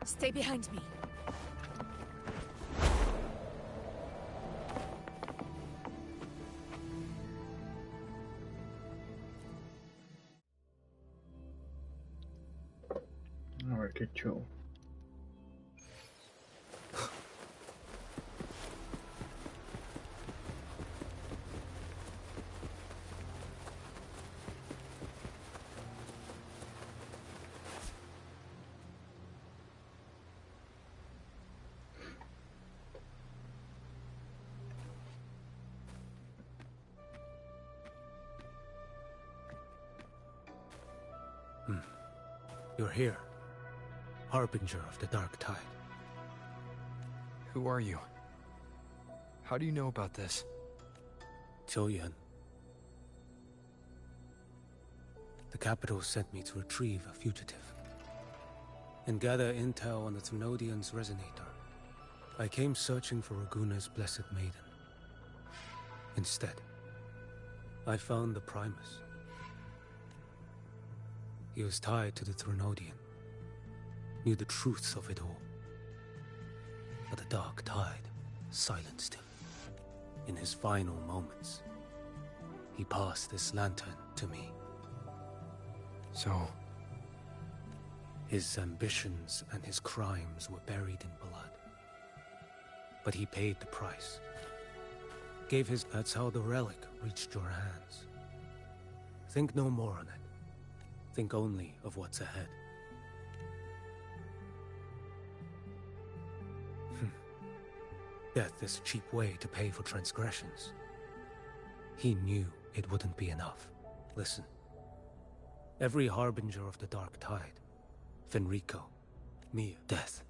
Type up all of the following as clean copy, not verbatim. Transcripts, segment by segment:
Stay behind me. A ver qué show. You're here, Harbinger of the Dark Tide. Who are you? How do you know about this? Choyan. The capital sent me to retrieve a fugitive and gather intel on the Thrunodian's resonator. I came searching for Raguna's Blessed Maiden. Instead, I found the Primus. He was tied to the Thrunodian, knew the truths of it all. But the Dark Tide silenced him. In his final moments, he passed this lantern to me. So... his ambitions and his crimes were buried in blood. But he paid the price. Gave his... That's how the relic reached your hands. Think no more on it. Think only of what's ahead. Death is a cheap way to pay for transgressions. He knew it wouldn't be enough. Listen. Every harbinger of the Dark Tide, Fenrico, Mia, death.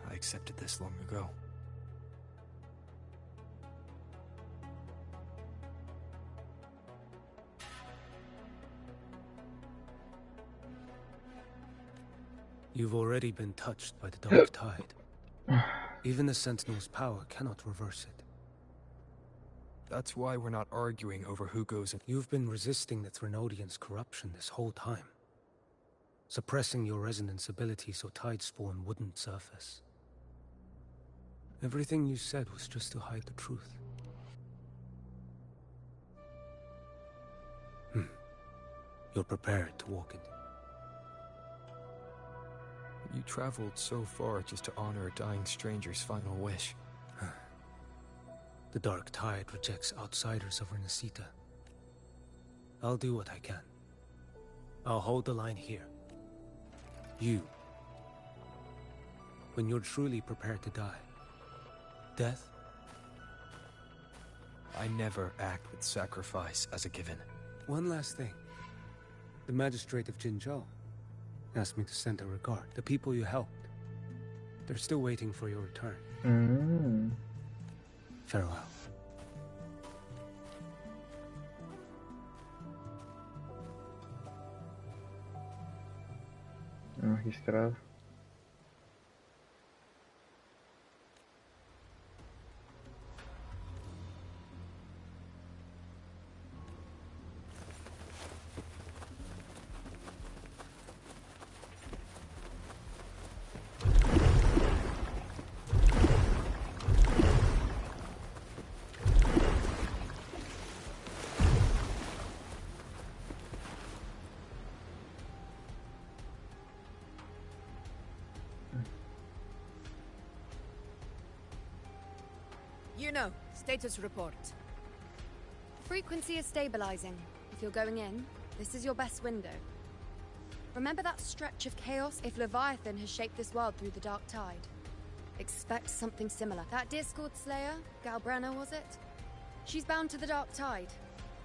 I accepted this long ago. You've already been touched by the Dark Tide. Even the Sentinel's power cannot reverse it. That's why we're not arguing over who goes in. You've been resisting the Thrunodian's corruption this whole time. Suppressing your resonance ability so Tidespawn wouldn't surface. Everything you said was just to hide the truth. You're prepared to walk into... You traveled so far just to honor a dying stranger's final wish. The Dark Tide rejects outsiders of Rinascita. I'll do what I can. I'll hold the line here. You. When you're truly prepared to die. Death? I never act with sacrifice as a given. One last thing. The magistrate of Jinzhou asked me to send a regard. The people you helped. They're still waiting for your return. Farewell. Magistrado. Status report. Frequency is stabilizing. If you're going in, this is your best window. Remember that stretch of chaos? If Leviathan has shaped this world through the Dark Tide, expect something similar. That Discord Slayer, Galbrenna was it? She's bound to the Dark Tide.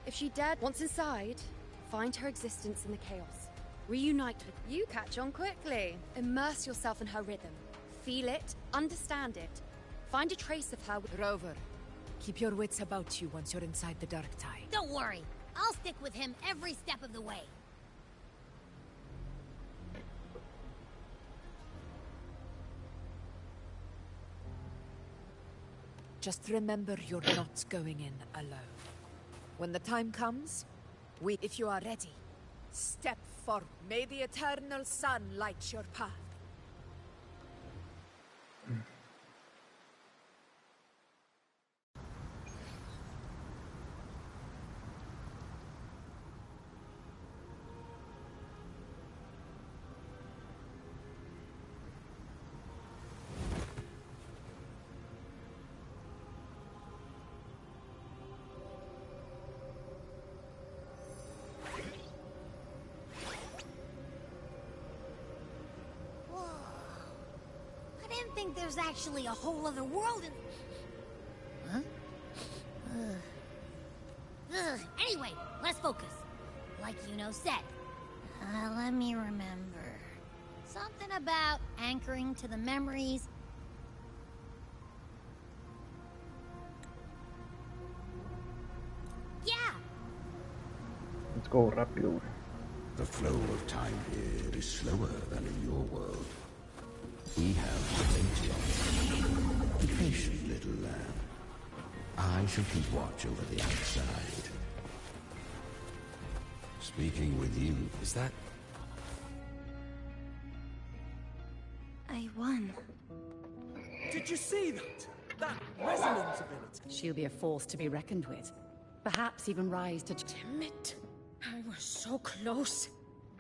If she dared, once inside, find her existence in the chaos. Reunite with you, catch on quickly. Immerse yourself in her rhythm. Feel it, understand it. Find a trace of her. Rover, keep your wits about you once you're inside the Dark Tide. Don't worry. I'll stick with him every step of the way. Just remember you're not going in alone. When the time comes, if you are ready, step forward. May the eternal sun light your path. I didn't think there's actually a whole other world in... Huh? Anyway, let's focus. Like said. Let me remember. Something about anchoring to the memories. Yeah! Let's go rápido. The flow of time here is slower than in your world. We have plenty of time. Be patient, little lamb. I shall keep watch over the outside. Speaking with you, Is that... I won. Did you see that? That resonance ability. She'll be a force to be reckoned with. Perhaps even rise to... Damn it. I was so close.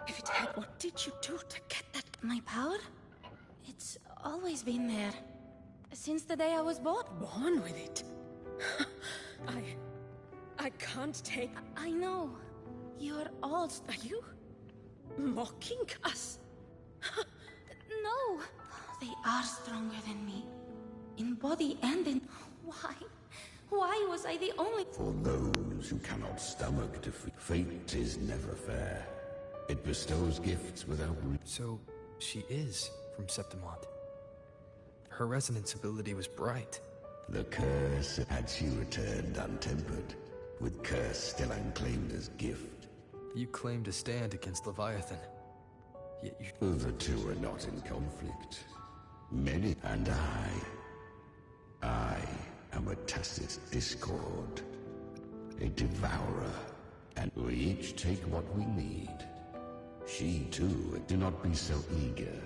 If it had, what did you do to get that? My power? It's always been there. Since the day I was born. Born with it. I can't take... I know. You're all... Are you mocking us? No. They are stronger than me. In body and in... Why? Why was I the only... for those who cannot stomach defeat, fate is never fair. It bestows gifts without... So, she is from Septimont. Her resonance ability was bright. The curse had she returned untempered, with curse still unclaimed as gift. You claim to stand against Leviathan. Yet you... The two are not in conflict. Many and I am a tacit discord, a devourer, and we each take what we need. She too, do not be so eager.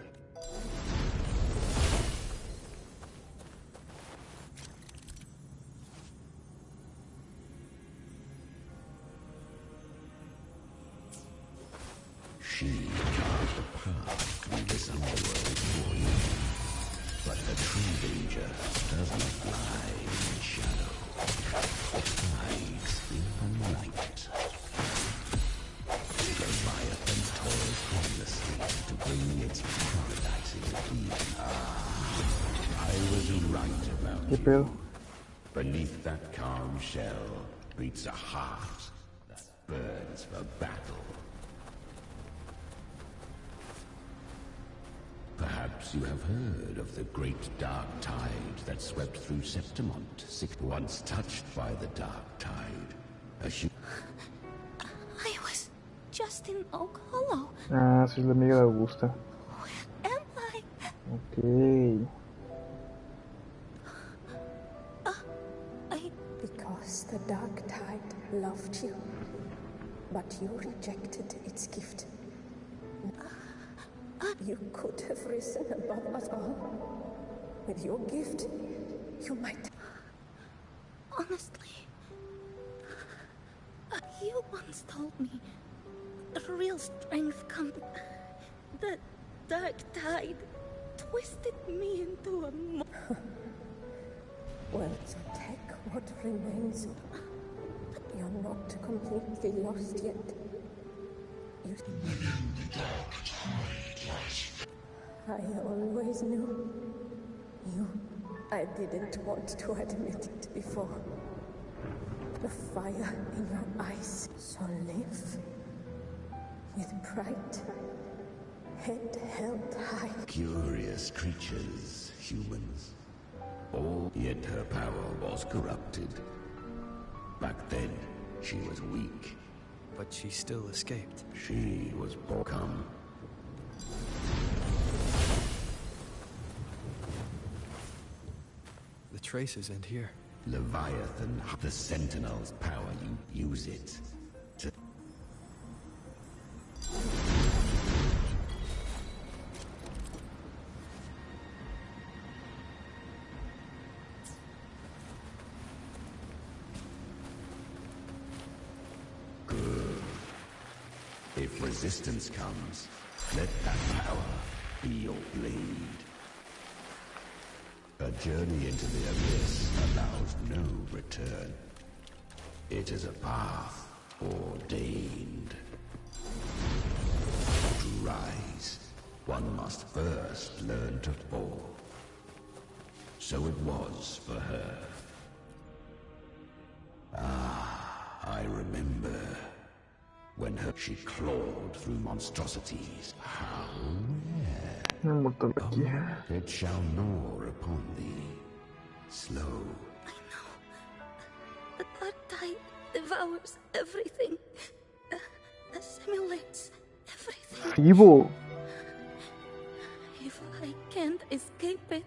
She carved a path through this underworld for you. But the true danger does not lie in the shadow. It hides in the light. Leviathan toils tirelessly to bring its paradise into Eden. I was right about ¿Qué you. pedo? Beneath that calm shell beats a heart that burns for battle. Perhaps you have heard of the great dark tide that swept through Septimont, once touched by the dark tide. I was just in Oak Hollow. Ah, sí es la amiga de Augusta. Where am I? Ok. Because the dark tide loved you, but you rejected its gift. You could have risen above us all. With your gift, you might... Honestly, you once told me the real strength comes... The dark tide twisted me into a... Well, so take what remains. You're not completely lost yet. You... I always knew. You. I didn't want to admit it before. The fire in your eyes. So live with pride. Head held high. Curious creatures, humans. All yet her power was corrupted. Back then, she was weak. But she still escaped. She was become. The traces end here. Leviathan, the Sentinel's power, you use it to... Good. If resistance comes, let that power be your blade. A journey into the abyss allows no return. It is a path ordained. To rise, one must first learn to fall. So it was for her. Ah, I remember. When she clawed through monstrosities. How rare. It shall gnaw upon thee. Slow. I know. The dark tide devours everything. Assimilates everything. Evil. If I can't escape it,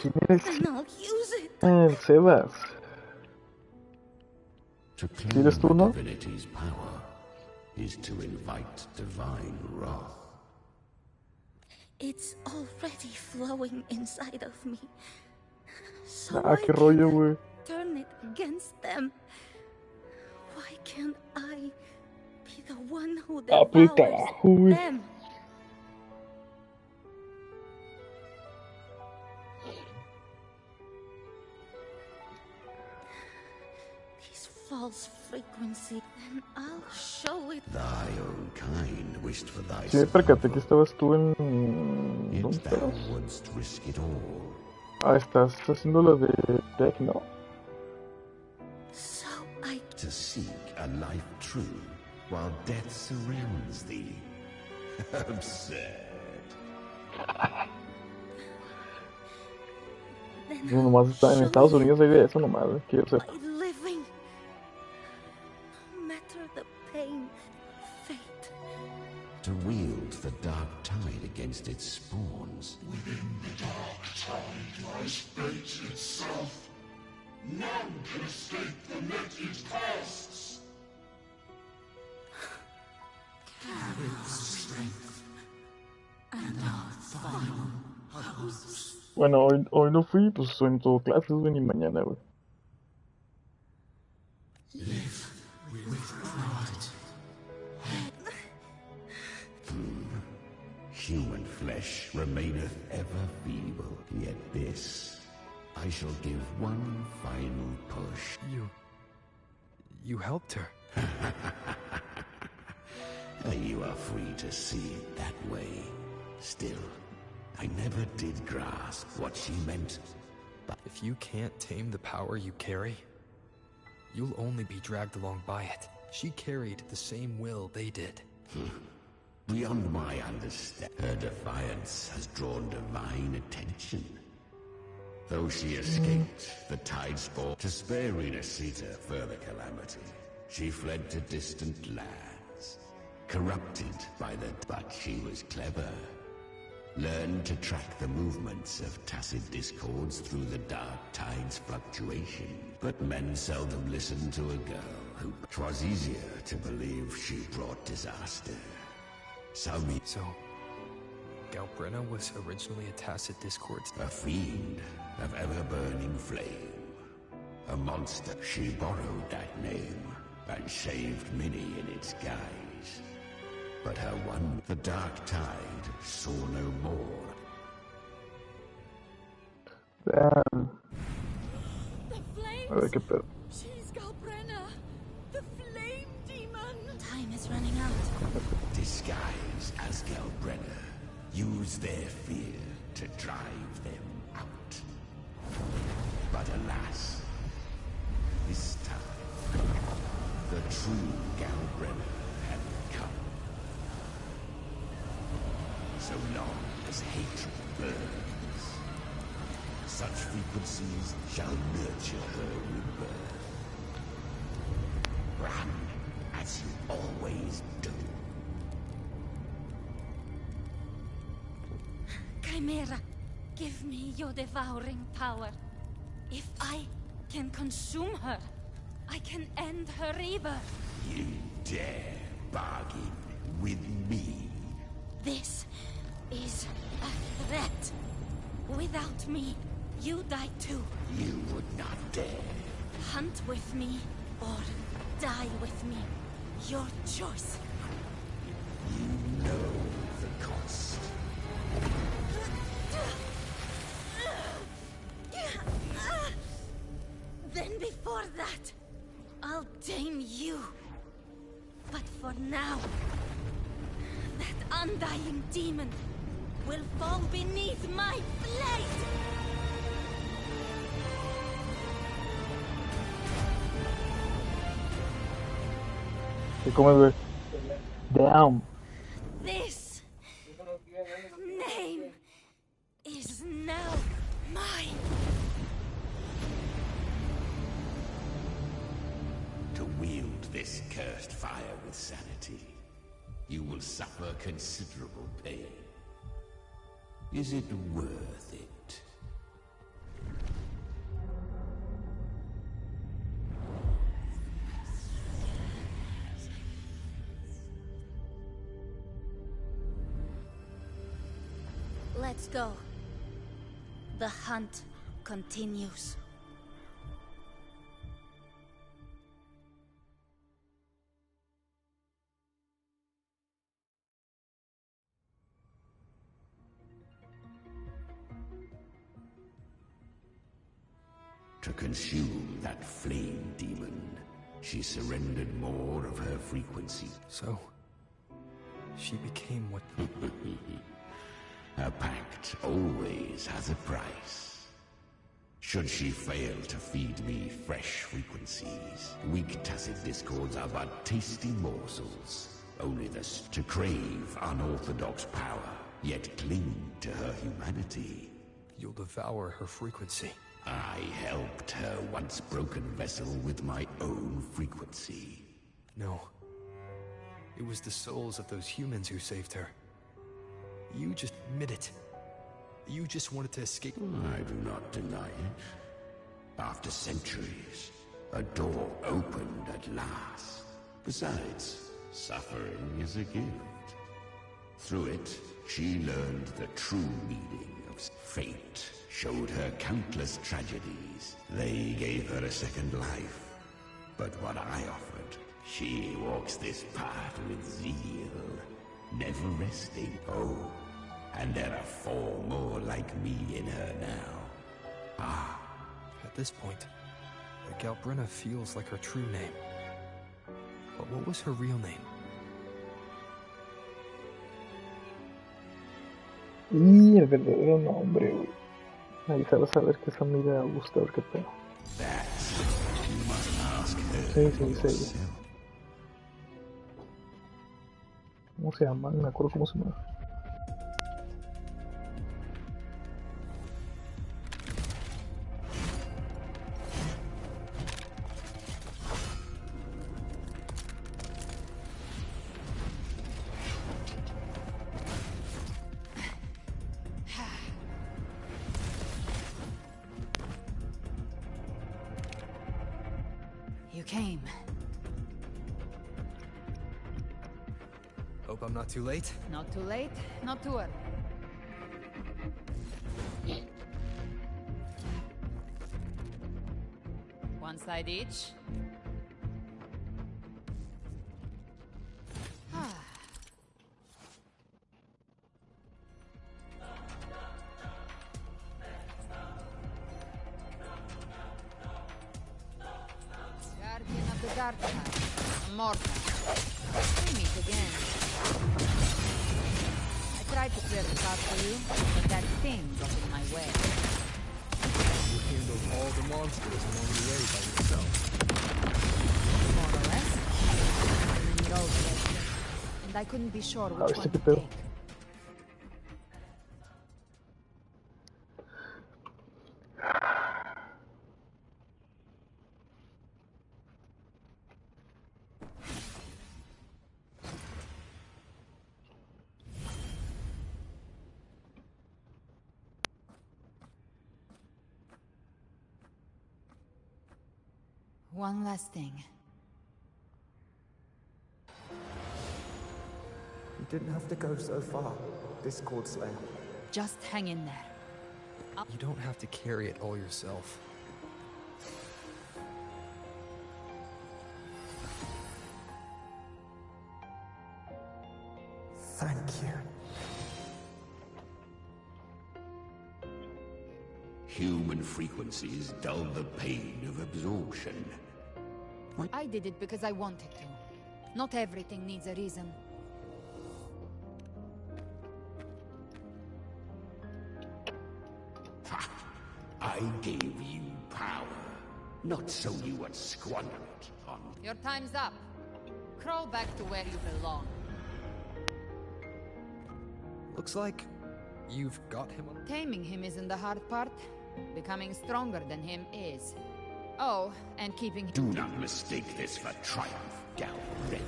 ¿Quién then I'll use it. Sebas. To claim the divinity's power is to invite divine wrath. It's already flowing inside of me. So qué rollo, güey. Turn it against them. Why can't I be the one who devours them? False frequency, then I'll show it. Thy own kind wished for thy Sí, me percaté que estabas tú en... ¿Dónde estabas? Risk it all. Ah, estás haciendo la de Tech, ¿no? So I... To seek a life true, while death surrounds thee. Absurd. No, nomás está en Estados Unidos, hay de eso nomás, quiero sepa. Living. No matter the pain, fate. To wield the dark tide against its spawns. Within the dark tide lies fate itself. None can escape the net it casts. Carry our strength and our final hopes. Bueno, hoy no fui, pues hoy no tuve clases, güey, ni mañana, güey. Live with pride. Human flesh remaineth ever feeble, yet this I shall give one final push. You helped her. You are free to see it that way. Still, I never did grasp what she meant. But if you can't tame the power you carry, you'll only be dragged along by it. She carried the same will they did. Beyond my understanding, her defiance has drawn divine attention. Though she escaped the tide spore to spare Rinascita further calamity, she fled to distant lands, corrupted by the... But she was clever. Learned to track the movements of tacit discords through the dark tide's fluctuation. But men seldom listen to a girl who... 'Twas easier to believe she brought disaster. So Galbrina was originally a tacit discord. A fiend of ever-burning flame. A monster. She borrowed that name and saved many in its guise. But her one, the dark tide, saw no more. Damn. A ver qué pedo. She's Galbrenna, the flame demon. Time is running out. Disguised as Galbrenna, use their fear to drive them out. But alas, this time, the true Galbrenna had come. So long as hatred burns, such frequencies shall nurture her rebirth. Run, as you always do. Chimera, give me your devouring power. If I can consume her, I can end her rebirth. You dare bargain with me? This is a threat. Without me, you die too. You would not dare. Hunt with me, or die with me. Your choice. You know the cost. Then before that, I'll tame you. But for now, that undying demon will fall beneath my blade! ¿Cómo es, güey? Damn. This name is now mine. To wield this cursed fire with sanity, you will suffer considerable pain. Is it worth it? Let's go. The hunt continues. To consume that flame demon, she surrendered more of her frequency. So, she became what... A pact always has a price. Should she fail to feed me fresh frequencies, weak tacit discords are but tasty morsels. Only this to crave unorthodox power, yet cling to her humanity. You'll devour her frequency. I helped her once broken vessel with my own frequency. No. It was the souls of those humans who saved her. You just admit it. You just wanted to escape. I do not deny it. After centuries, a door opened at last. Besides, suffering is a gift. Through it, she learned the true meaning of fate. Showed her countless tragedies. They gave her a second life. But what I offered, she walks this path with zeal, never resting. Oh, and there are 4 more like me in her now. Ah. At this point, the Galbrenna feels like her true name. But what was her real name? Y el verdadero nombre, güey. Ahí se va a saber que esa amiga gusta, a ver qué pedo. Sí. ¿Cómo se llama? No me acuerdo cómo se llama. You came. Hope I'm not too late. Not too late, not too early. One side each. dark side. A mortar. We meet again. I tried to clear the path for you, but that thing got in my way. You handled all the monsters along the way by yourself. More or less. Many roads led here, and I couldn't be sure which one to take. One last thing. You didn't have to go so far, Discord Slayer. Just hang in there. You don't have to carry it all yourself. Thank you. Human frequencies dull the pain of absorption. I did it because I wanted to. Not everything needs a reason. Ha! I gave you power, not so you would squander it on... Your time's up. Crawl back to where you belong. Looks like you've got him on... Taming him isn't the hard part. Becoming stronger than him is. Oh, and keeping him... Do not mistake this for triumph, Gal Red.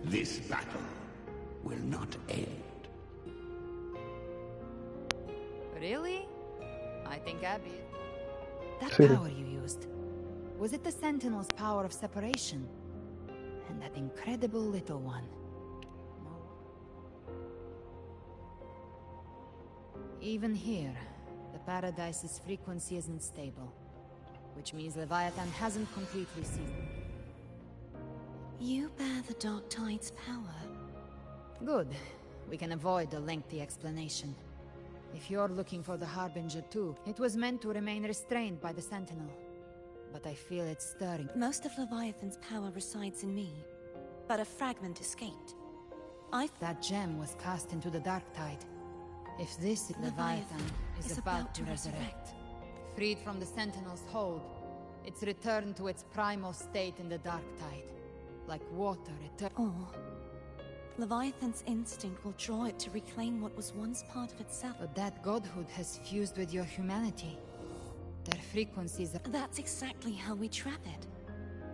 This battle will not end. Really? I think Abby... That Sí. power you used. Was it the Sentinel's power of separation? And that incredible little one. Even here, the Paradise's frequency isn't stable. Which means Leviathan hasn't completely ceased. You bear the Dark Tide's power. Good. We can avoid a lengthy explanation. If you're looking for the Harbinger too, it was meant to remain restrained by the Sentinel. But I feel it's stirring. Most of Leviathan's power resides in me, but a fragment escaped. That gem was cast into the Dark Tide. If this Leviathan is about to resurrect. Freed from the Sentinel's hold, it's returned to its primal state in the Dark Tide. Like water Or Leviathan's instinct will draw it to reclaim what was once part of itself. But that godhood has fused with your humanity. Their frequencies are... That's exactly how we trap it.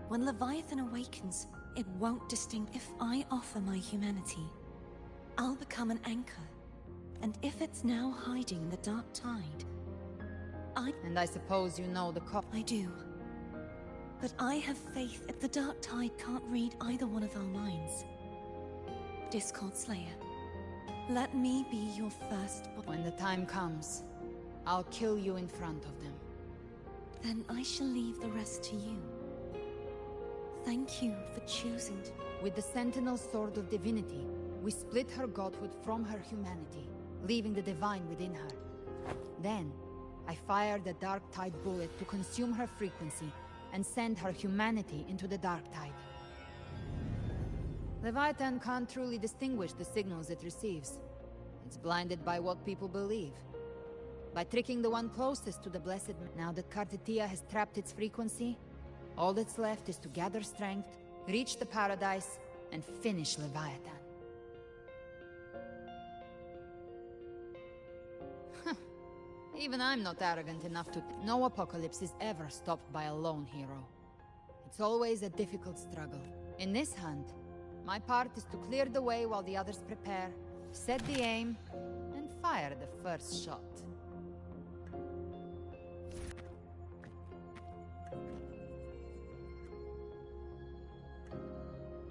When Leviathan awakens, it won't distinct. If I offer my humanity, I'll become an anchor. And if it's now hiding in the Dark Tide, And I suppose you know the I do. But I have faith that the Dark Tide can't read either one of our minds. Discord Slayer, let me be your first... When the time comes, I'll kill you in front of them. Then I shall leave the rest to you. Thank you for choosing to... With the Sentinel Sword of Divinity, we split her godhood from her humanity, leaving the divine within her. Then, I fired the Dark Tide bullet to consume her frequency and send her humanity into the Dark Tide. Leviathan can't truly distinguish the signals it receives. It's blinded by what people believe. By tricking the one closest to the Blessed... Now that Kartitia has trapped its frequency, all that's left is to gather strength, reach the Paradise, and finish Leviathan. Even I'm not arrogant enough to... No apocalypse is ever stopped by a lone hero. It's always a difficult struggle. In this hunt, my part is to clear the way while the others prepare, set the aim, and fire the first shot.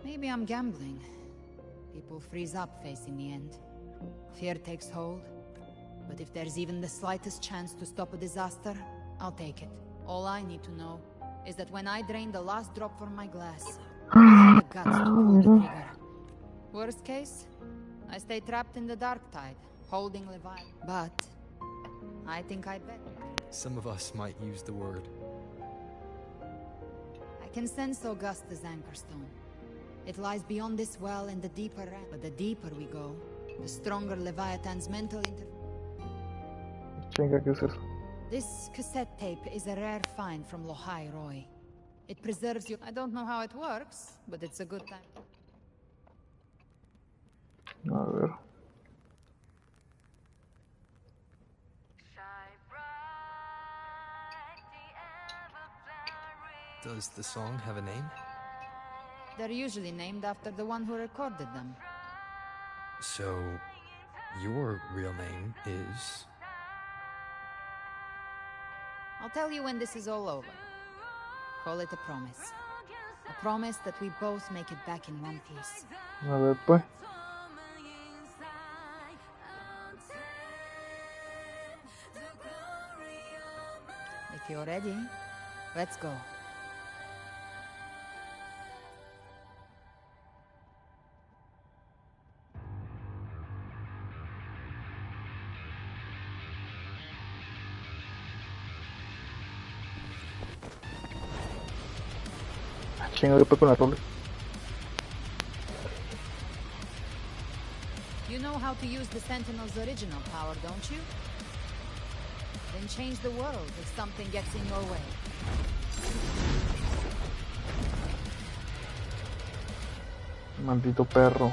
Maybe I'm gambling. People freeze up facing the end. Fear takes hold. But if there's even the slightest chance to stop a disaster, I'll take it. All I need to know is that when I drain the last drop from my glass, I have the guts to pull the trigger. Worst case, I stay trapped in the Dark Tide, holding Leviathan. But I think I bet. Some of us might use the word. I can sense Augusta's anchorstone. It lies beyond this well in the deeper end. But the deeper we go, the stronger Leviathan's mental Chinga, ¿qué es eso? This cassette tape is a rare find from Lohai Roy. It preserves you. I don't know how it works, but it's a good time. A ver. Does the song have a name? They're usually named after the one who recorded them. So, your real name is... I'll tell you when this is all over. Call it a promise. A promise that we both make it back in one piece. A ver, pues. If you're ready, let's go. Chinga, después con la rola. You know how to use the Sentinel's original power, don't you? Then change the world if something gets in your way. Maldito perro.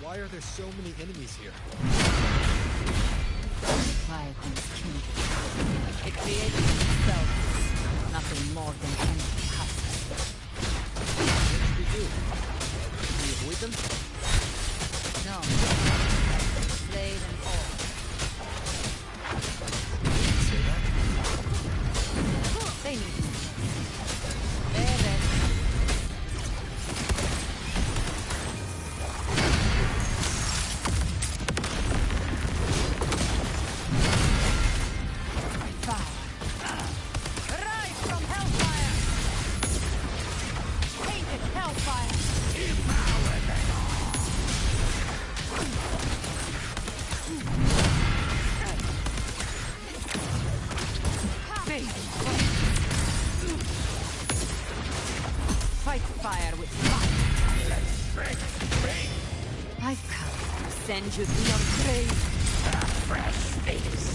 Why are there so many enemies here? Leviathan's king. It created itself. Nothing more than empty husk. What should we do? Should we avoid them? No. Slay them all. Say that? They need me. They're ready. Send you to your grave. Fresh face.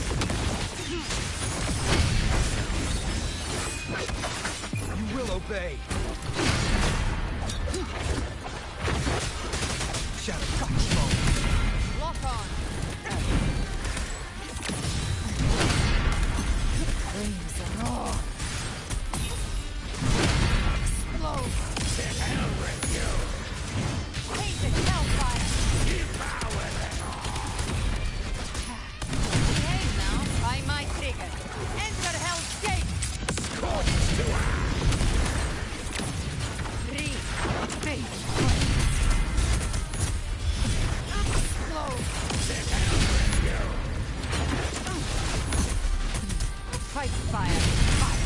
You will obey. Shadow Foxbone. Lock on. Flames and roar. Explode. To hell with you. Tainted hellfire. Behave now, by my trigger. Enter Hell's Gate! Scorched to ash! Three, base, explode! To hell with you! Fight fire! Fire!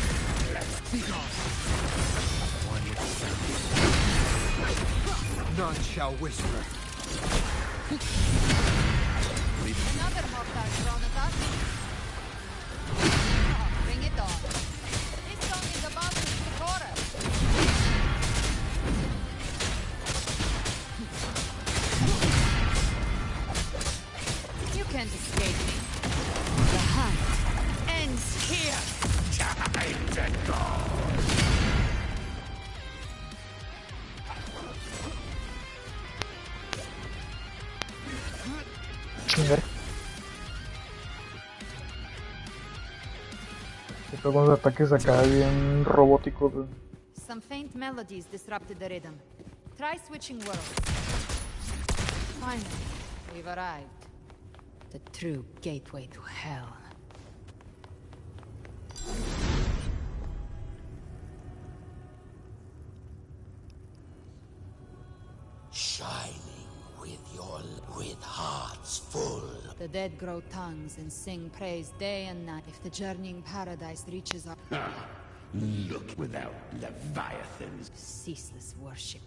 Let's be gone! One with the sound. None shall whisper. Another mortar thrown at us. Bring it on. This song is about to be chorus. You can't escape me. The hunt ends here. Time to go! Chinga. Esto con los ataques acá bien robóticos. Some faint melodies disrupted the rhythm. Try switching worlds. Finally, we've arrived. The true gateway to hell. hearts full. The dead grow tongues and sing praise day and night. If the journeying paradise reaches our... Look without Leviathans. Ceaseless worship,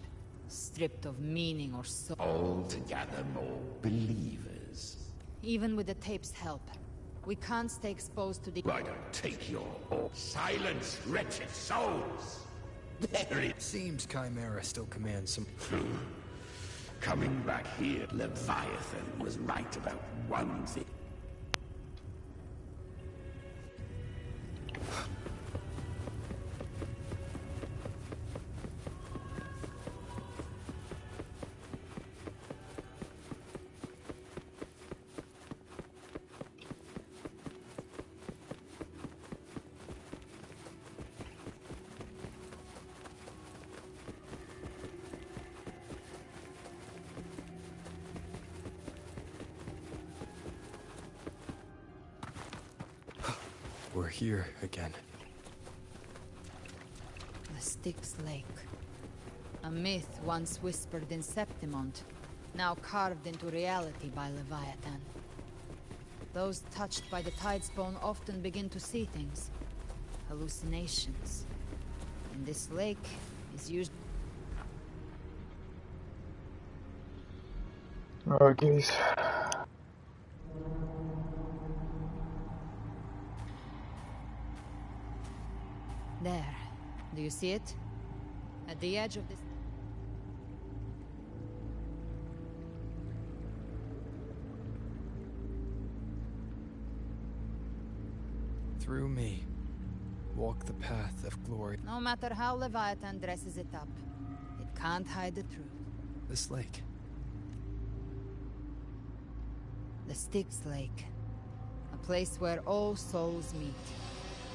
stripped of meaning or soul. Altogether more believers. Even with the tape's help, we can't stay exposed to the... I don't take your silence, wretched souls! There it seems Chimera still commands some... Coming back here, Leviathan was right about one thing. We're here again. The Styx Lake. A myth once whispered in Septimont, now carved into reality by Leviathan. Those touched by the Tidespawn often begin to see things. Hallucinations. And this lake is used... Okay. There. Do you see it? At the edge of this... Through me, walk the path of glory. No matter how Leviathan dresses it up, it can't hide the truth. This lake. The Styx Lake. A place where all souls meet.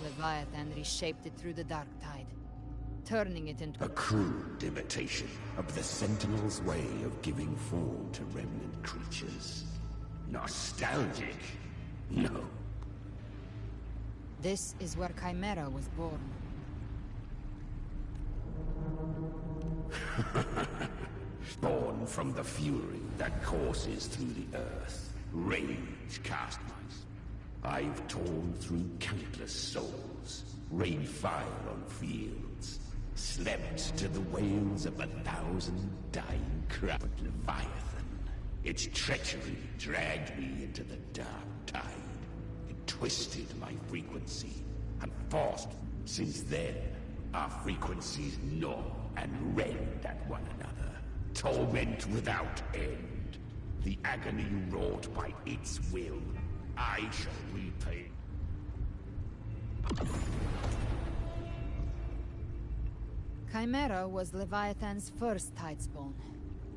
Leviathan reshaped it through the dark tide, turning it into a crude imitation of the Sentinel's way of giving form to remnant creatures. Nostalgic? No. This is where Chimera was born. Born from the fury that courses through the earth. Rage cast my... I've torn through countless souls, rained fire on fields, slept to the wails of 1,000 dying crowds. But Leviathan, its treachery dragged me into the dark tide. It twisted my frequency and forced. Since then, our frequencies gnaw and rend at one another. Torment without end. The agony wrought by its will, I shall repay. Chimera was Leviathan's first Tidespawn,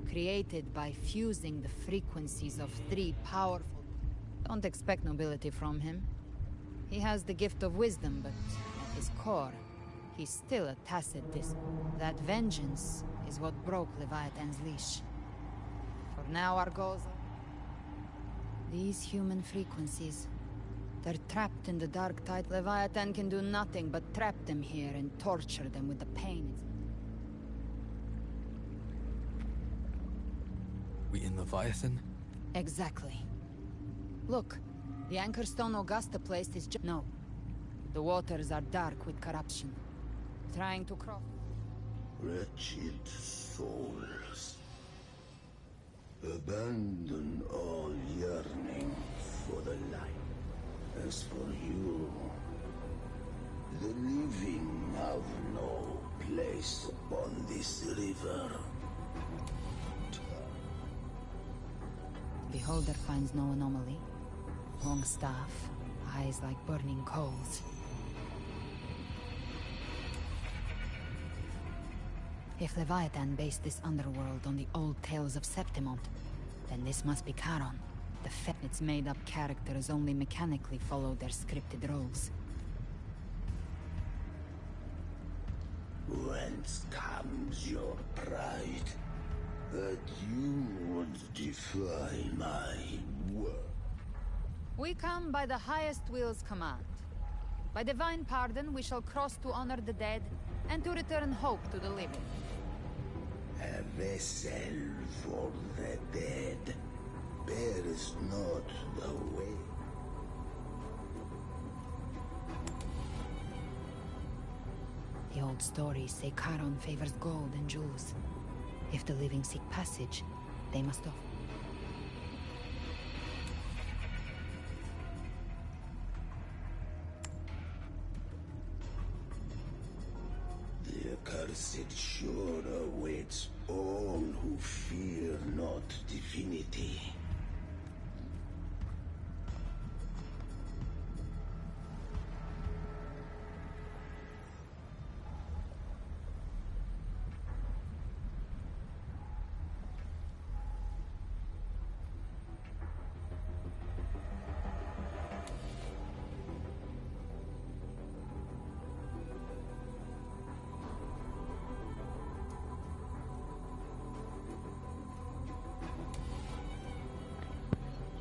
created by fusing the frequencies of 3 powerful... Don't expect nobility from him. He has the gift of wisdom, but at his core, he's still a tacit That vengeance is what broke Leviathan's leash. For now our goals are... These human frequencies, they're trapped in the dark tide. Leviathan can do nothing but trap them here and torture them with the pain. We in Leviathan? Exactly. Look, the anchor stone Augusta placed is just... No. The waters are dark with corruption. Trying to cross... Wretched souls. Abandon all yearning for the light. As for you, the living have no place upon this river. Beholder finds no anomaly. Long staff, eyes like burning coals. If Leviathan based this underworld on the old tales of Septimont, then this must be Charon. Its made-up characters only mechanically follow their scripted roles. Whence comes your pride? That you would defy my word? We come by the highest will's command. By divine pardon, we shall cross to honor the dead, and to return hope to the living. A vessel for the dead bears Old stories say Charon favors gold and jewels. If the living seek passage, they must offer. The accursed sure awaits all who fear not divinity.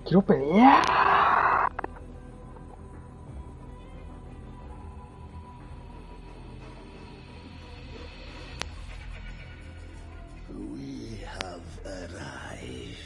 Quiero pelear. We have arrived.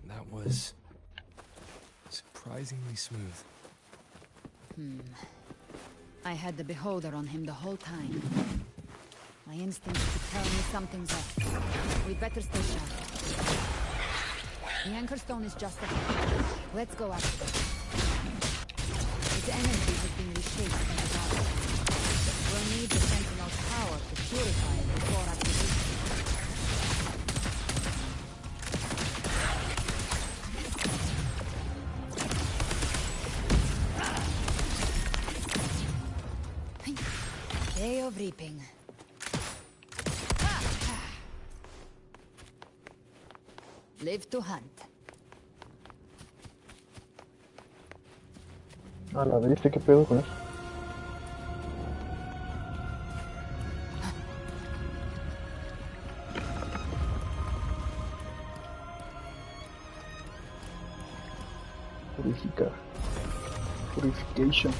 That was surprisingly smooth. I had the beholder on him the whole time. My instincts could tell me something's up. We'd better stay sharp. The anchor stone is just ahead. Let's go after it. Its energy has been reshaped by the dark. We'll need the Sentinel's power to purify it before activation. Day of reaping. Live to hunt. A la bestia, ¿qué pedo con eso? Purificar. Purification.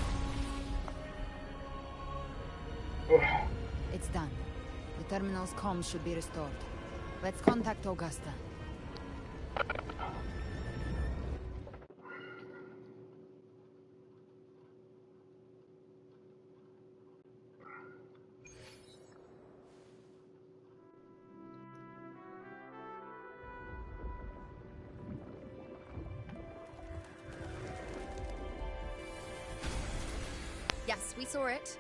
It's done. The terminal's comms should be restored. Let's contact Augusta. Yes, we saw it.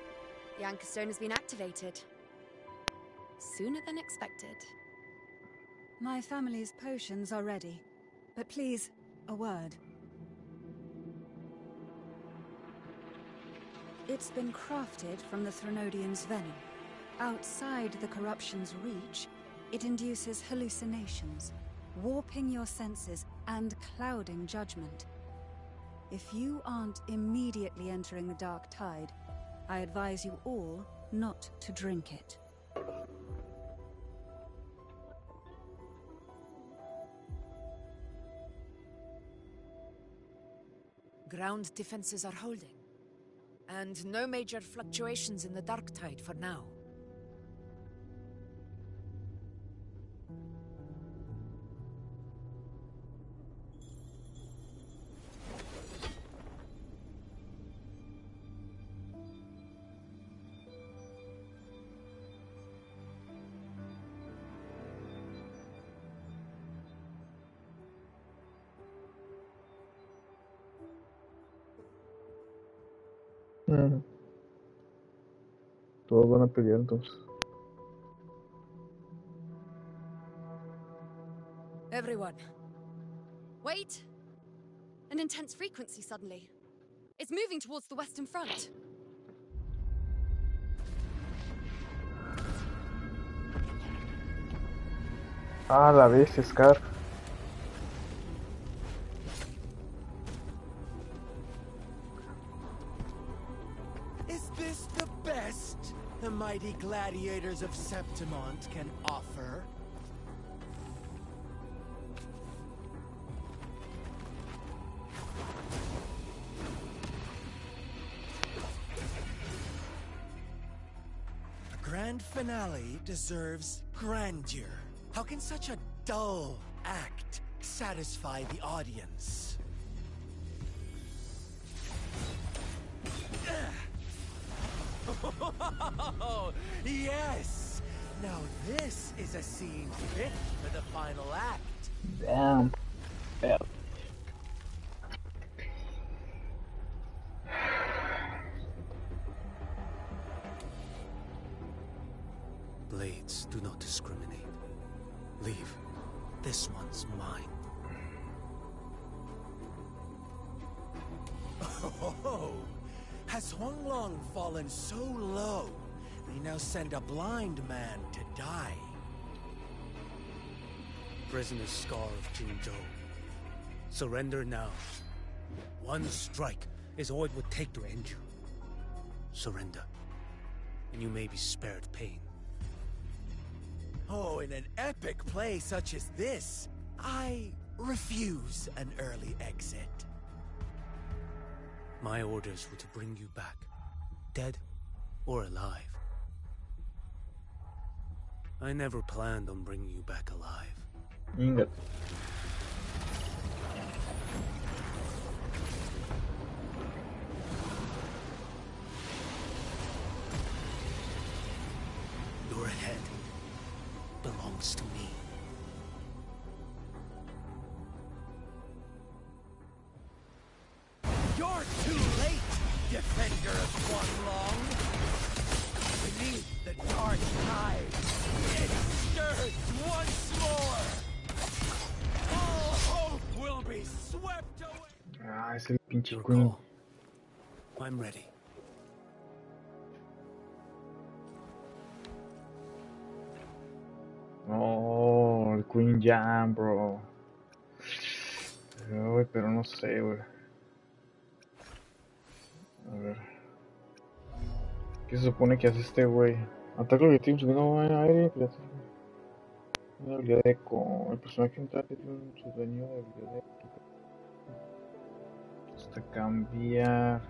The anchor stone has been activated. Sooner than expected. My family's potions are ready. But please, a word. It's been crafted from the Threnodian's venom. Outside the corruption's reach, it induces hallucinations, warping your senses and clouding judgment. If you aren't immediately entering the dark tide, I advise you all not to drink it. Ground defenses are holding. And no major fluctuations in the dark tide for now. Todos van a pelear entonces. Everyone. Wait! An intense frequency suddenly. It's moving towards the Western Front. Ah, la bestia, Scar. Is this the best the mighty gladiators of Septimont can offer? grand finale deserves grandeur. How can such a dull act satisfy the audience? Oh, yes! Now this is a scene fit for the final act. Damn. Yeah. Blades do not discriminate. Leave. This one's mine. Oh, has Huanglong fallen so low, they now send a blind man to die? Prisoner Scar of Jingzhou. Surrender now. One strike is all it would take to end you. Surrender, and you may be spared pain. Oh, in an epic play such as this, I refuse an early exit. My orders were to bring you back, dead or alive. I never planned on bringing you back alive. Ingat. Your head belongs to me. You're too late, defender of Huanglong. Beneath the dark tide, it stirs once more. All hope will be swept away. Ah, es el pinche Your Queen. call. I'm ready. Oh, el Queen Jam, bro. Pero no sé, güey. A ver. ¿Qué se supone que hace este güey? Ataca el objetivo subiendo aire. Una habilidad de eco. El personaje entra tiene un sostenido de habilidad de eco. Hasta cambiar.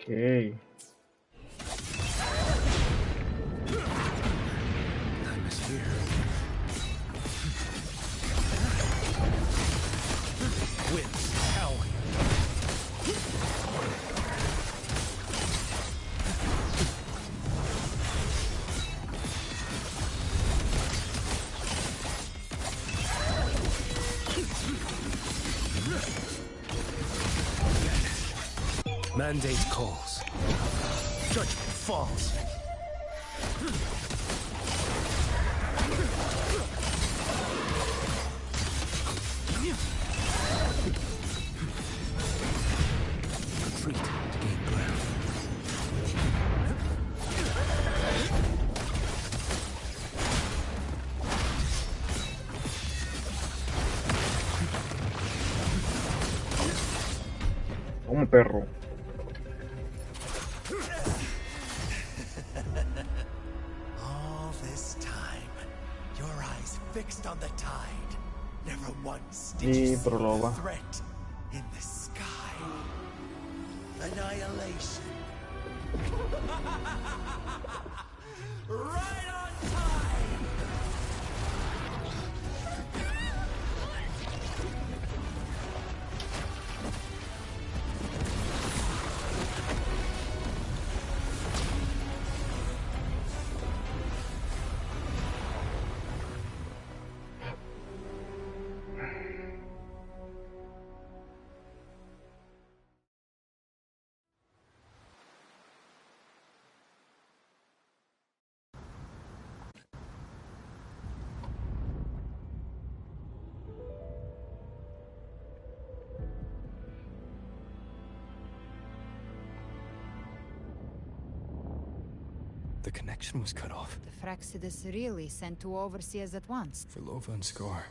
Okay. Time is here. Winds howling. Mandate calls. Judgment falls. Retreat to gain ground. Como perro. All this time, your eyes fixed on the tide. Never once did you see a threat in the sky. Annihilation. Right on time! The connection was cut off. The Fraxidus really sent 2 overseers at once. For Lova and Scar,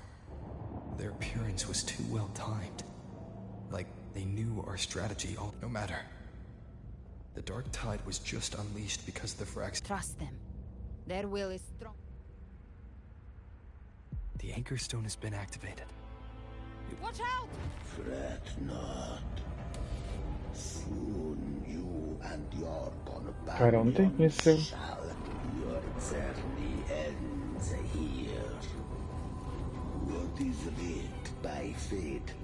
their appearance was too well timed. Like they knew our strategy all. No matter. The Dark Tide was just unleashed because the Frax. Trust them. Their will is strong. The Anchor Stone has been activated. Watch out! Fret not. Soon you and your companions shall. Your journey ends here. What is writ by fate?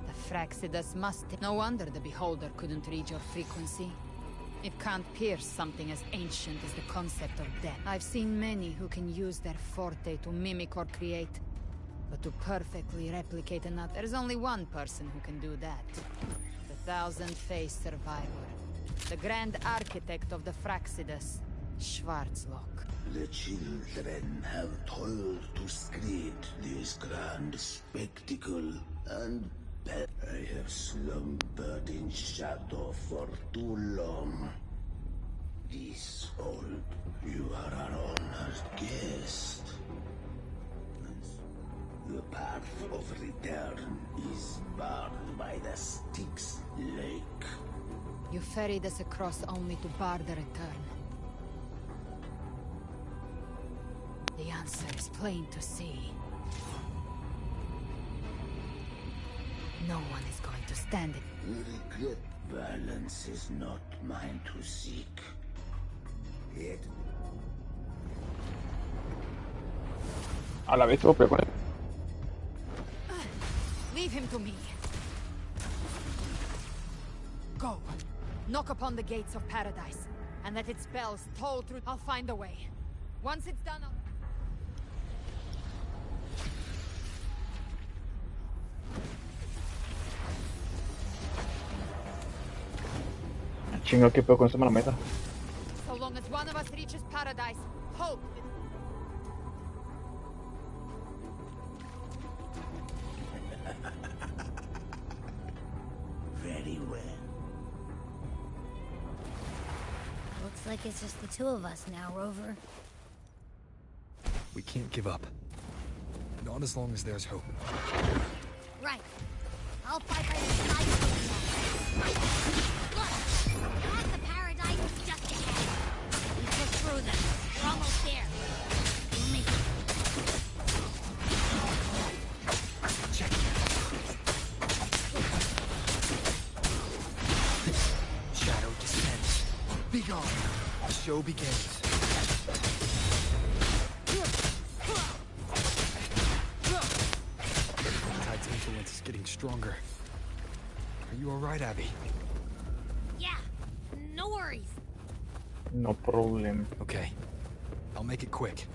The Fraxidus must. No wonder the Beholder couldn't read your frequency. It can't pierce something as ancient as the concept of death. I've seen many who can use their forte to mimic or create. But to perfectly replicate another, there's only one person who can do that. The 1000-faced survivor. The Grand Architect of the Fraxidus, Schwarzlock. The children have toiled to create this grand spectacle, and I have slumbered in shadow for too long. This old, you are our honored guest. The path of return is barred by the Styx Lake. You ferried us across only to bar the return. The answer is plain to see. No one is going to stand it. Regret balance is not mine to seek. It... A la vez todo pegó. Leave him to me. Go. Knock upon the gates of paradise, and let its bells toll through. I'll find a way. Once it's done, I'll... Chingo, ¿qué pedo con esta malameta? So long as one of us reaches paradise, hope. Very well. Looks like it's just the 2 of us now, Rover. We can't give up. Not as long as there's hope. Right. I'll fight by your side. Look! Path to paradise is just ahead. We push through them. We're almost there. We'll make it. Check. Shadow descends. Be gone. The show begins. Tide's influence is getting stronger. Are you alright, Abby? Yeah, no worries. No problem. Okay. I'll make it quick.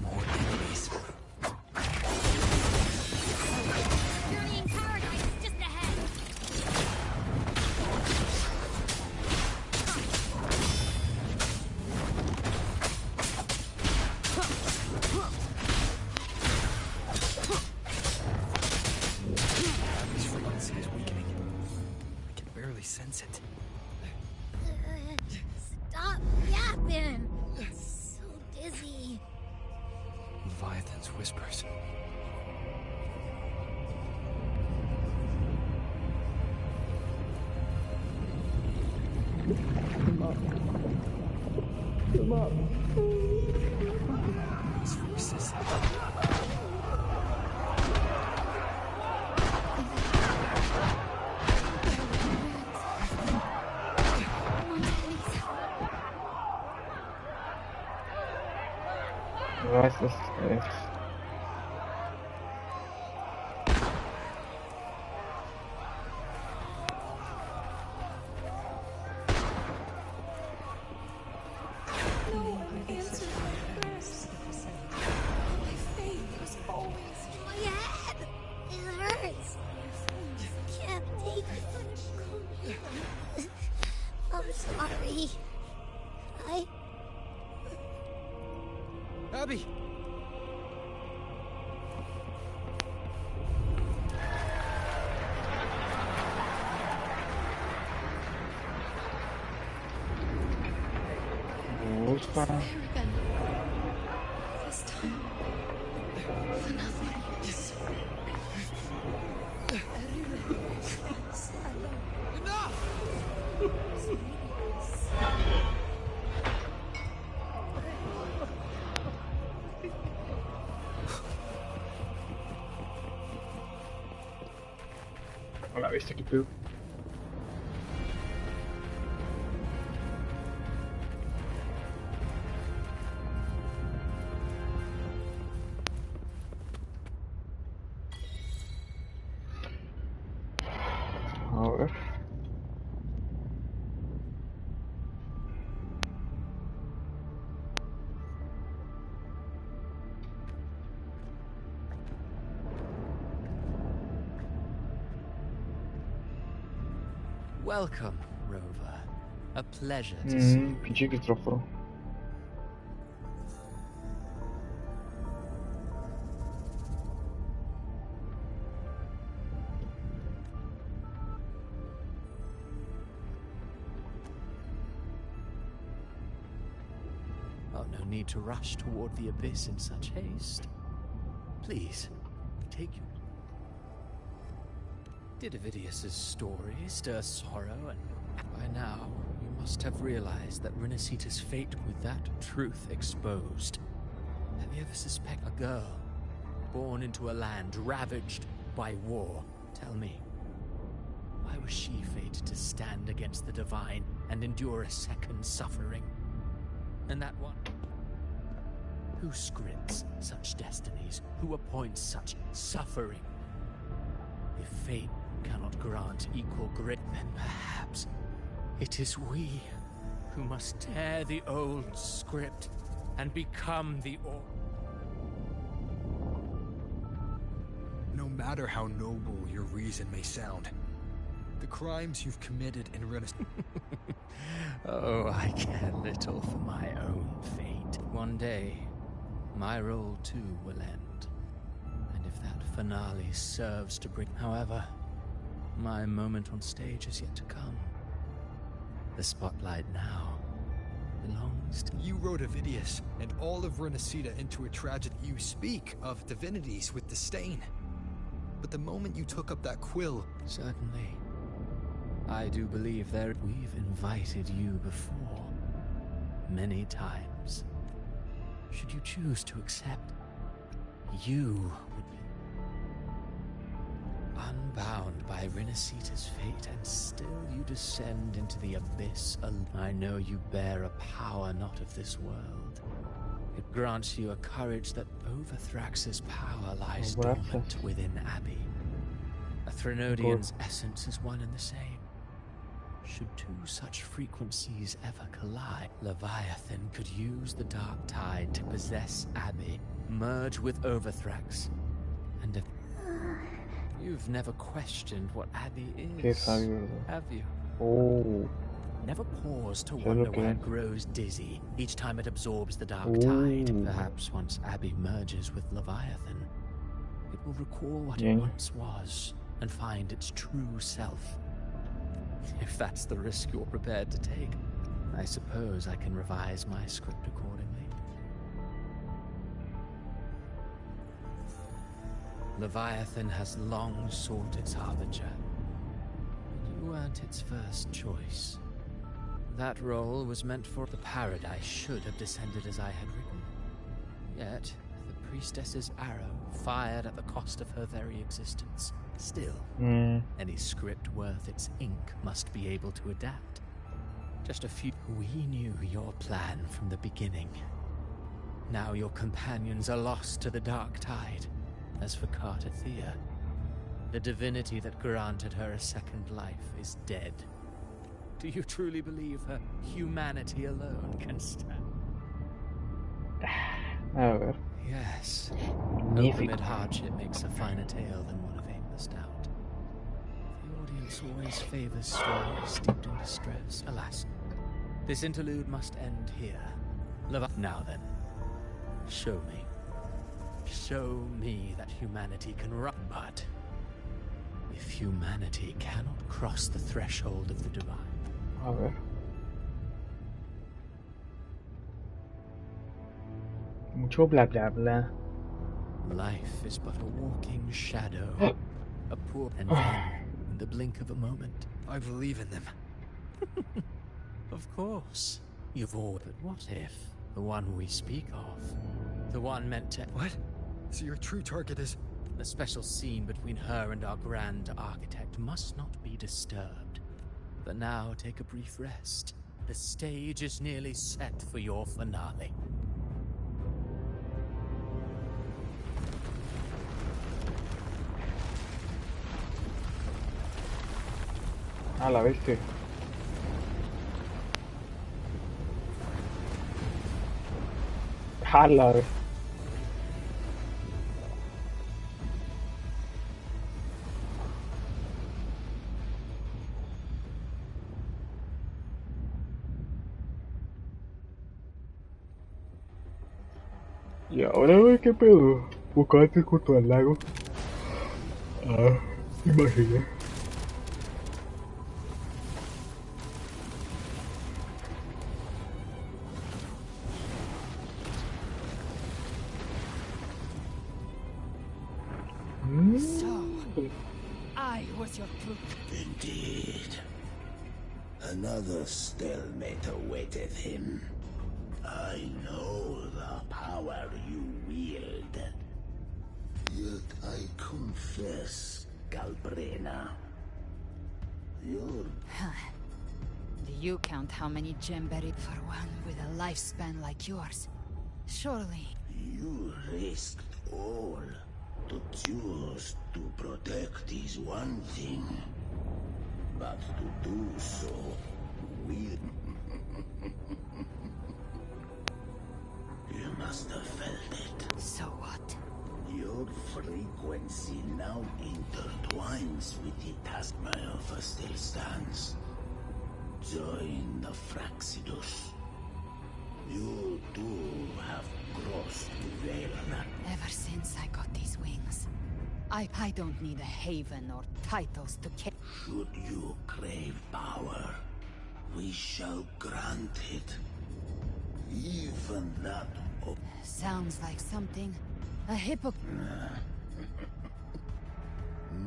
More enemies. Journeying paradise is just ahead. Abby's frequency is weakening. I can barely sense it. Stop yapping. It's so dizzy. Leviathan's whispers. Come up. His voices. Gracias. No one answered my prayers. My faith was always My head! It hurts. I can't take it. I'm sorry. Abby! gusta. This time, for nothing. A la bestia, que pedo. A ver. Welcome, Rover. A pleasure to see you. Pinche cristóforo. Oh, no need to rush toward the abyss in such haste. Please, take your... Did Avidius's story stir sorrow? And by now, you must have realized that Rinascita's fate with that truth exposed. Have you ever suspected a girl born into a land ravaged by war? Tell me, why was she fated to stand against the divine and endure a second suffering? And that one? Who scripts such destinies? Who appoints such suffering? If fate cannot grant equal grit, then perhaps it is we who must tear the old script and become the old. No matter how noble your reason may sound, the crimes you've committed in Rinascita... Oh, I care little for my own fate. One day, my role too will end. And if that finale serves to bring... However, my moment on stage is yet to come. The spotlight now belongs to... You wrote Avidius and all of Rinascita into a tragedy. You speak of divinities with disdain. But the moment you took up that quill... Certainly. I do believe that we've invited you before. Many times. Should you choose to accept, you would be unbound by Rinascita's fate, and still you descend into the abyss. I know you bear a power not of this world. It grants you a courage that Overthrax's power lies dormant within Abbey. A Threnodian's essence is one and the same. Should two such frequencies ever collide, Leviathan could use the dark tide to possess Abbey, merge with Overthrax, and if... You've never questioned what Abbey is, have you? Oh. Never pause to wonder why it grows dizzy each time it absorbs the dark tide. Perhaps once Abbey merges with Leviathan, it will recall what it once was and find its true self. If that's the risk you're prepared to take, I suppose I can revise my script accordingly. Leviathan has long sought its harbinger, but you weren't its first choice. That role was meant for the paradise should have descended as I had written. Yet, the priestess's arrow fired at the cost of her very existence. Still, any script worth its ink must be able to adapt. Just a few... We knew your plan from the beginning. Now your companions are lost to the dark tide. As for Cartathea, the divinity that granted her a second life is dead. Do you truly believe her humanity alone can stand? Yes. Ultimate hardship makes a finer tale than one of aimless doubt. The audience always favors stories steeped in distress. Alas, this interlude must end here. Now then, show me. Show me that humanity can run. But if humanity cannot cross the threshold of the divine... Mucho bla bla bla. Life is but a walking shadow. A poor... And then, in the blink of a moment, I believe in them. Of course. You've all... But what if the one we speak of, the one meant to... What? So your true target is... The special scene between her and our grand architect must not be disturbed. But now take a brief rest. The stage is nearly set for your finale. Ah, la viste. Ah, la viste. Y ahora, güey, qué pedo. Buscarte junto al lago. Ah, imagina. So, I was your proof. Indeed. Another stalemate awaited him. I know the power you wield. Yet I confess, Galbrena, you're... Do you count how many gemberry for one with a lifespan like yours? Surely. You risked all. To choose to protect is one thing, but to do so will... You must have felt it. So what? Your frequency now intertwines with the task. My offer still stands. Join the Fraxidus. You too have crossed the veil. Ever since I got these wings, I don't need a haven or titles to kill. Should you crave power, we shall grant it. Even that... Sounds like something a hypocrite.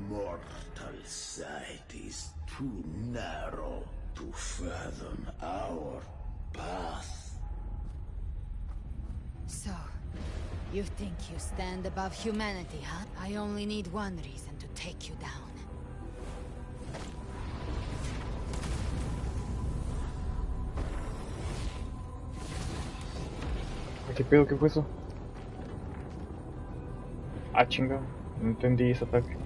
Mortal sight is too narrow to fathom our path. So, you think you stand above humanity, huh? I only need one reason to take you down. ¿Qué pedo? ¿Qué fue eso? Ah, chinga. No entendí ese ataque.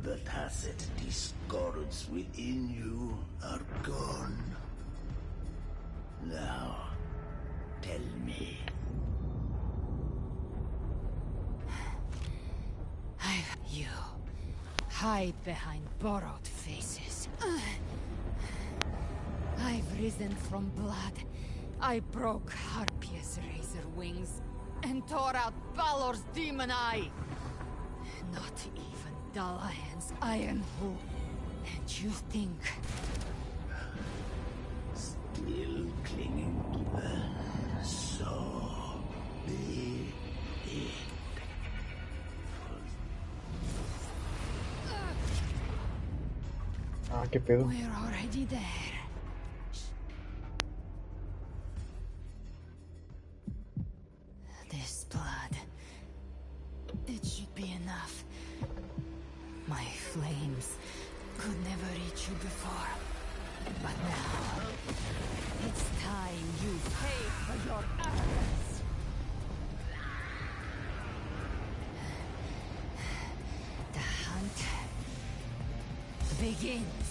The tacit discords within you are gone. Now, tell me. You hide behind borrowed faces. I've risen from blood. I broke Harpia's razor wings and tore out Balor's demon eye. Not even Dalahan's iron hook. And you think... Still clinging to them, so be it. Ah, qué pedo. We're already there. This blood... It should be enough. My flames could never reach you before. But now... It's time you pay for your arrogance. The hunt begins.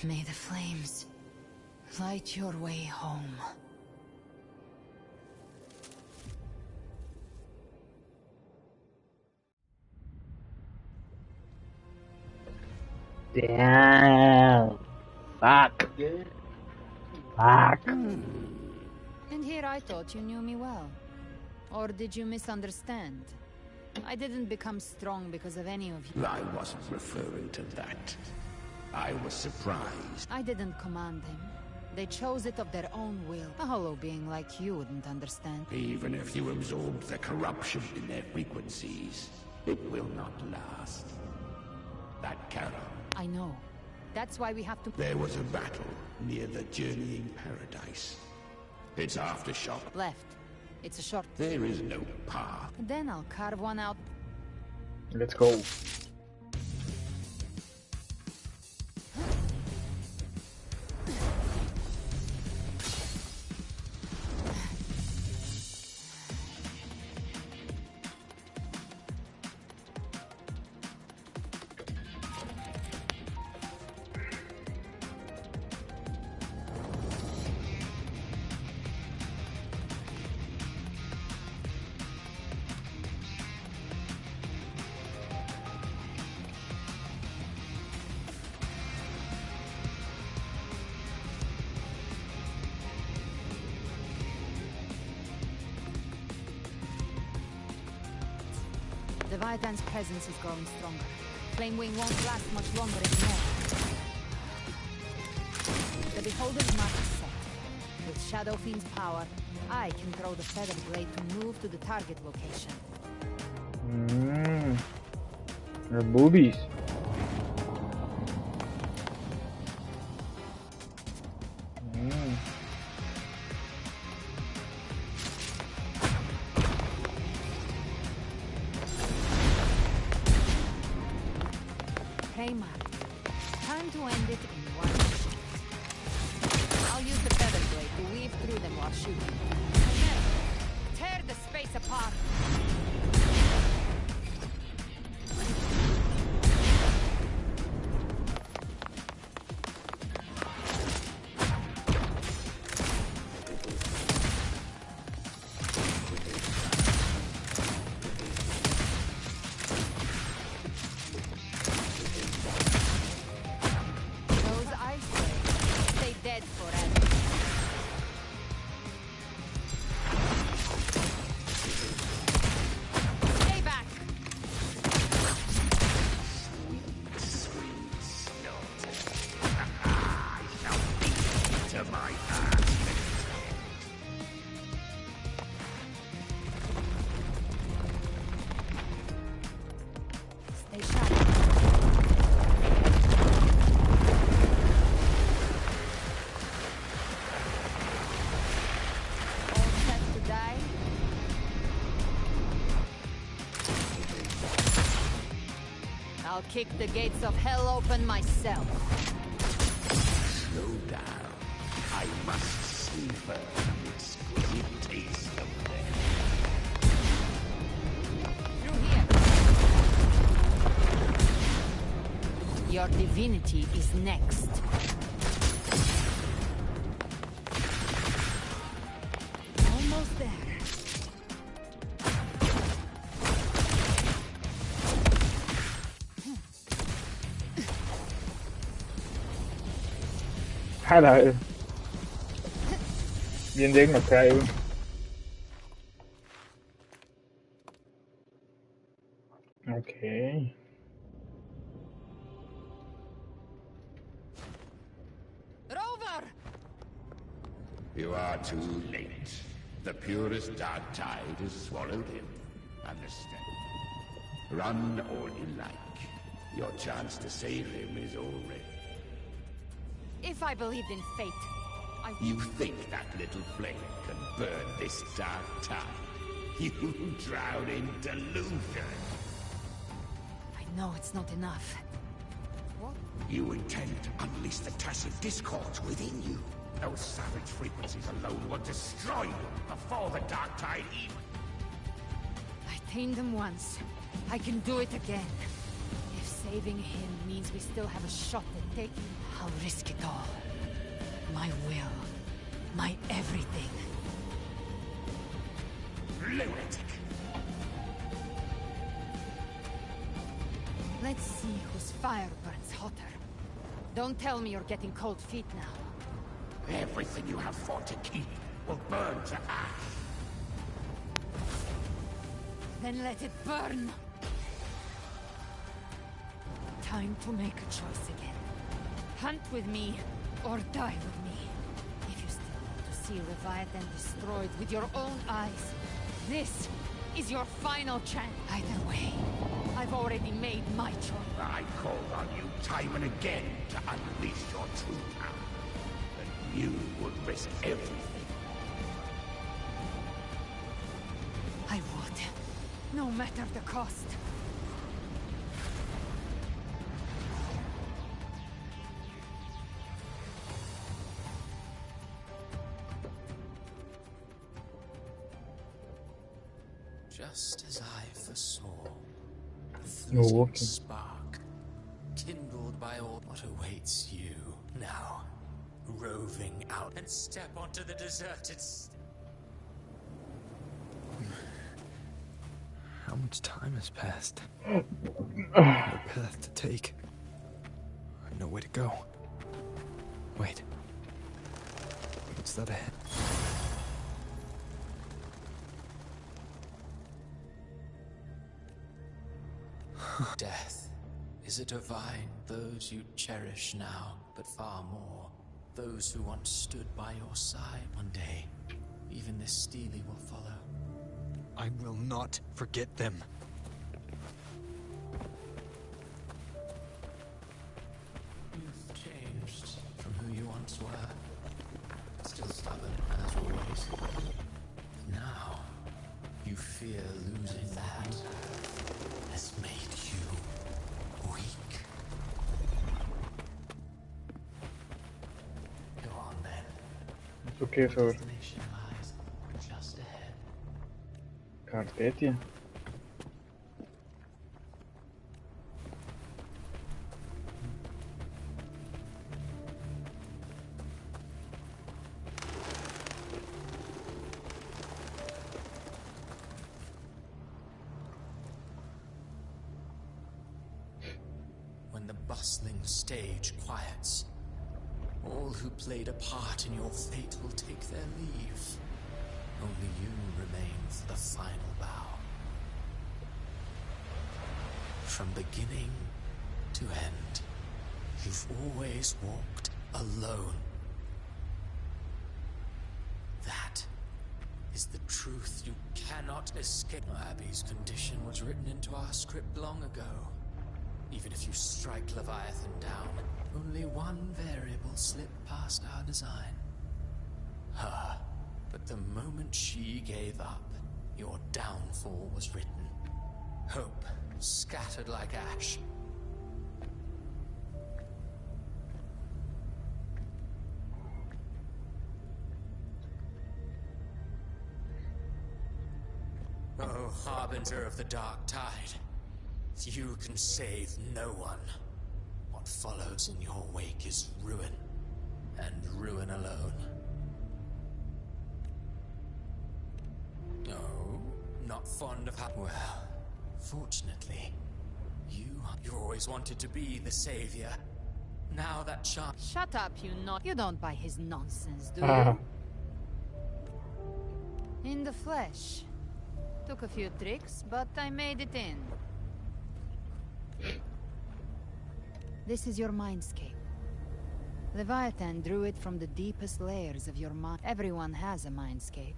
May the flames light your way home. Damn. Fuck. Fuck. And here I thought you knew me well. Or did you misunderstand? I didn't become strong because of any of you. I wasn't referring to that. I was surprised. I didn't command them. They chose it of their own will. A hollow being like you wouldn't understand. Even if you absorbed the corruption in their frequencies, it will not last. That cannot. I know. That's why we have to... There was a battle near the Journeying Paradise. It's aftershock. Left. It's a short... There is no path. Then I'll carve one out. Let's go. Leviathan's presence is growing stronger. Flamewing won't last much longer anymore. The Beholder's mark is set. With Shadow Fiend's power, I can throw the Feather Blade to move to the target location. Her boobies. Time to end it in one shot. I'll use the Feather Blade to weave through them while shooting. Tear the space apart. I'll kick the gates of hell open myself. Slow down. I must savor the exquisite taste of death. Through here. Your divinity is next. Almost there. Hello. Bien digno acá, Okay. Rover! You are too late. The purest dark tide has swallowed him. Understand? Run all you like. Your chance to save him is already. If I believed in fate, I... You think that little flame can burn this dark tide? You drown in delusion. I know it's not enough. What? You intend to unleash the tacit discords within you. Those savage frequencies alone will destroy you before the dark tide even... I tamed them once. I can do it again. If Saving him means we still have a shot at taking... I'll risk it all. My will. My everything. Lunatic! Let's see whose fire burns hotter. Don't tell me you're getting cold feet now. Everything you have fought to keep will burn to ash. Then let it burn! Time to make a choice again. Hunt with me, or die with me. If you still want to see Leviathan destroyed with your own eyes, this is your final chance. Either way, I've already made my choice. I called on you time and again to unleash your true power. But you would risk everything. I would, no matter the cost. Just as I foresaw, the No fleeting walking. spark kindled by all what awaits you now, roving out and step onto the deserted. How much time has passed? No path to take. No way to go. Wait. What's that ahead? Death is a divine, those you cherish now, but far more, those who once stood by your side. One day, even this Steely will follow. I will not forget them. You've changed from who you once were. Still stubborn, as always. Now, you fear losing that has made you weak. Go on then. ¿Esto qué es ahora? Destination lies just ahead. Carpetia. When the bustling stage quiets, all who played a part in your fate will take their leave. Only you remain for the final bow. From beginning to end, you've always walked alone. That is the truth you cannot escape. Abby's condition was written into our script long ago. Even if you strike Leviathan down, only one variable slipped past our design. Her. But the moment she gave up, your downfall was written. Hope scattered like ash. Oh, harbinger of the dark tide. You can save no one. What follows in your wake is ruin, and ruin alone. No, not fond of well, fortunately, you always wanted to be the savior. Now that chance. Shut up, you don't buy his nonsense, do you? Ah. In the flesh. Took a few tricks, but I made it in. This is your mindscape. Leviathan drew it from the deepest layers of your mind. Everyone has a mindscape.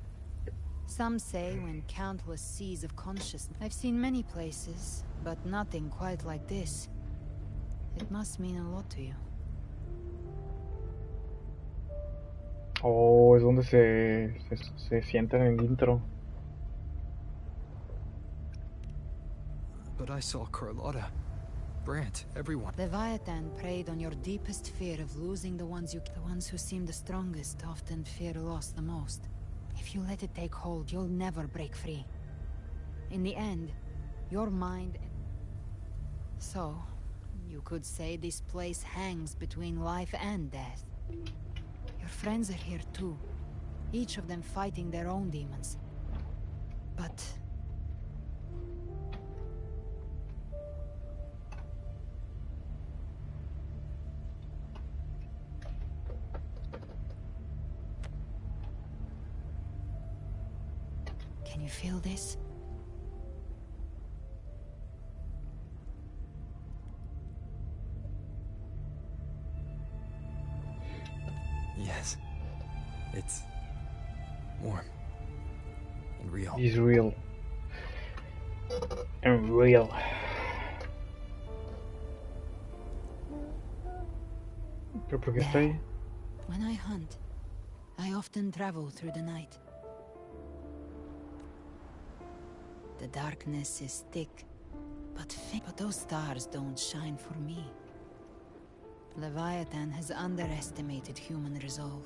Some say when countless seas of consciousness. I've seen many places, but nothing quite like this. It must mean a lot to you. Oh, es donde se sientan en el intro. But I saw Carlotta, Brant, everyone. Leviathan preyed on your deepest fear of losing the ones who seem the strongest often fear loss the most. If you let it take hold, you'll never break free. In the end, your mind... So, You could say this place hangs between life and death. Your friends are here too, each of them fighting their own demons. But... can you feel this? Yes. It's warm and real. He's real. And real. ¿Pero por qué está ahí? When I hunt, I often travel through the night. The darkness is thick, but those stars don't shine for me. Leviathan has underestimated human resolve.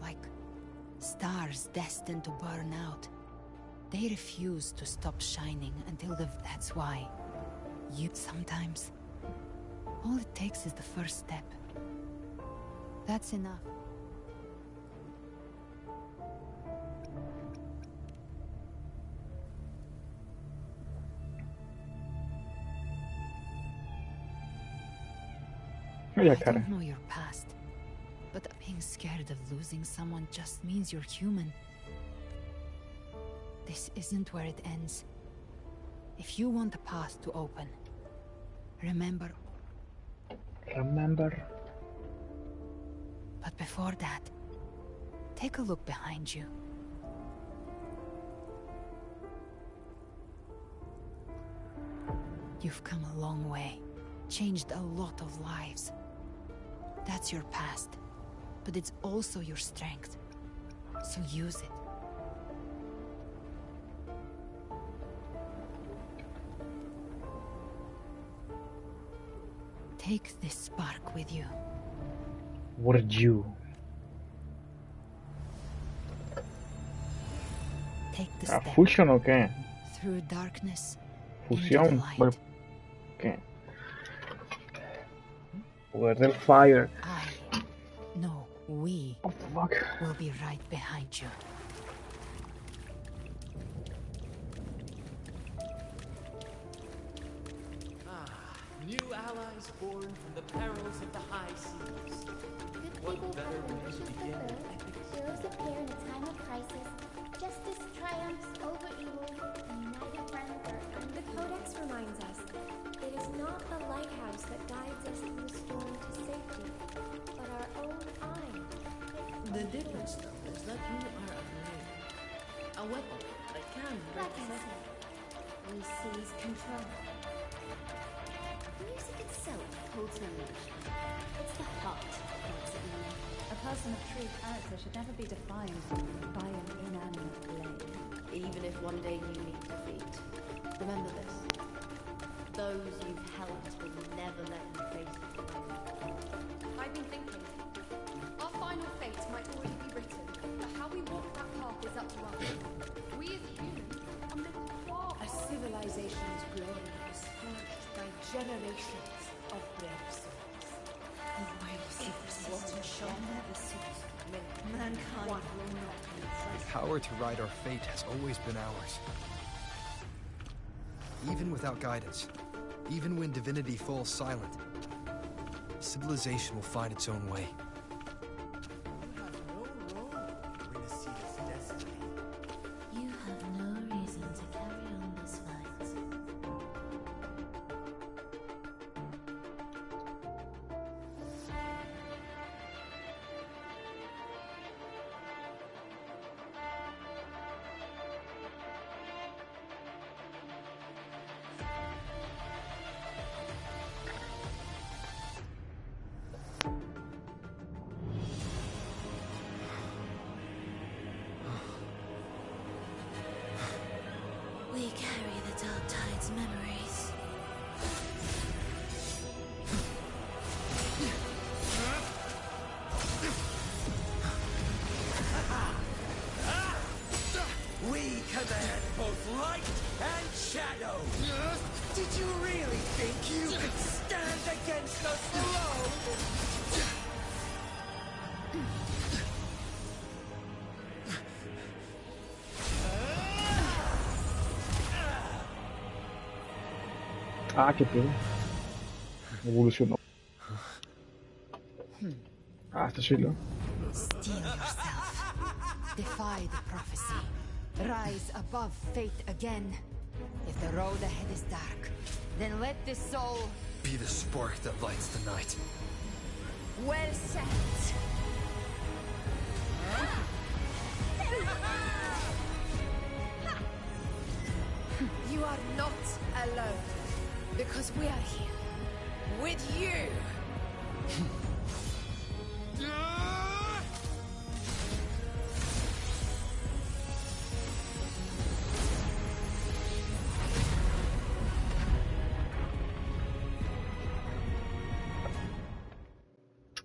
Like stars destined to burn out. They refuse to stop shining until that's why. Sometimes, all it takes is the first step. That's enough. I don't know your past, but being scared of losing someone just means you're human. This isn't where it ends. If you want the path to open, remember. But before that, take a look behind you. You've come a long way, changed a lot of lives. That's your past, but it's also your strength. So use it. Take this spark with you. Would you? Take the step. ¿Fusion o qué? Through darkness. Fusión. ¿Qué? Poder del fire. No, we will be right behind you. New allies born from the perils of the high seas. What better way to begin an epic? Heroes appear in a time of crisis. Justice triumphs over evil, and united friends are. The Codex reminds us, it is not the lighthouse that guides us through the storm to safety, but our own eye. The difference, though, is that you are a grenade. A weapon that can Like I said, we seize control. Music itself holds no emotion. It's the heart that makes it known. A person of true character should never be defined by an inanimate blade. Even if one day you meet defeat, remember this. Those you've helped will never let you face it alone. I've been thinking. Our final fate might already be written, but how we walk that path is up to us. We as humans are meant to far. A civilization's glory is forged by generations of brave souls. And why you see this water shone never ceased. Mankind will not be The power to ride our fate has always been ours. Even without guidance, even when divinity falls silent, civilization will find its own way. You have no role in Rinascita's destiny. You have no reason to carry on this fight. We carry the Dark Tide's memories. We command both light and shadow. Did you really think you could stand so slow! Ah, qué pedo. Evolucionó. Ah, está chido. Steel yourself. Defy the prophecy. Rise above fate again. If the road ahead is dark, then let this soul be the spark that lights the night. Well said. You are not alone, because we are here with you.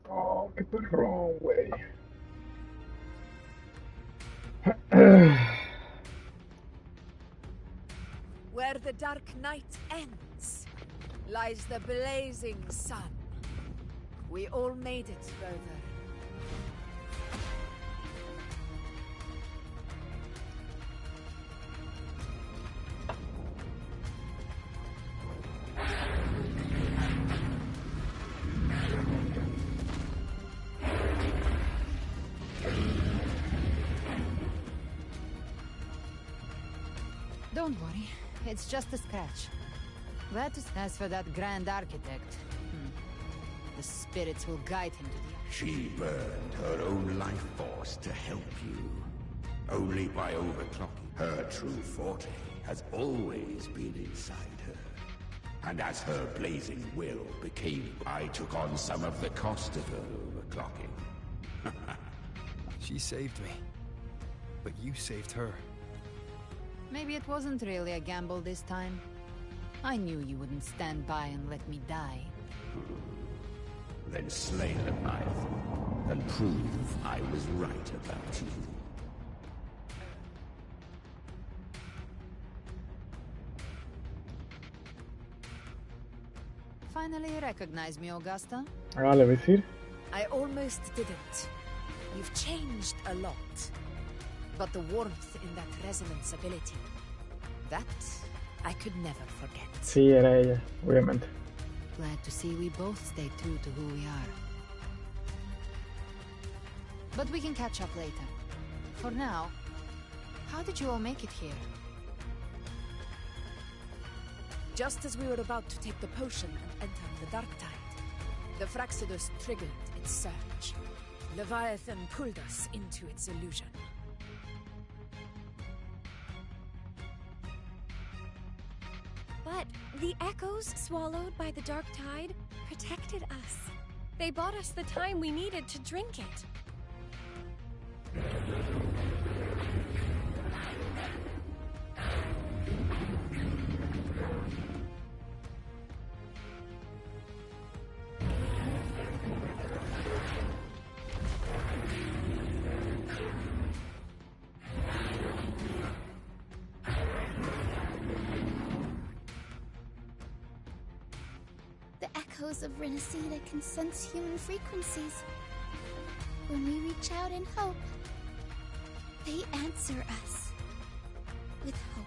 Oh, qué perrón, güey. Where the dark night ends, lies the blazing sun. We all made it, brother. Don't worry, it's just a scratch. That is as for that Grand Architect. The spirits will guide him to the... She burned her own life force to help you. Only by overclocking. Her true forte has always been inside her. And as her blazing will became, I took on some of the cost of her overclocking. She saved me. But you saved her. Maybe it wasn't really a gamble this time. I knew you wouldn't stand by and let me die. Then slay Leviathan, and prove I was right about you. Finally recognize me, Augusta? Hágale decir. I almost didn't. You've changed a lot. But the warmth in that resonance ability, that I could never forget. Sí, era ella, obviamente. Glad to see we both stay true to who we are. But we can catch up later. For now, how did you all make it here? Just as we were about to take the potion and enter the Dark Tide, the Fraxidus triggered its surge. Leviathan pulled us into its illusion. But the echoes swallowed by the Dark Tide protected us. They bought us the time we needed to drink it. Echoes of Rinascita can sense human frequencies. When we reach out in hope, they answer us with hope.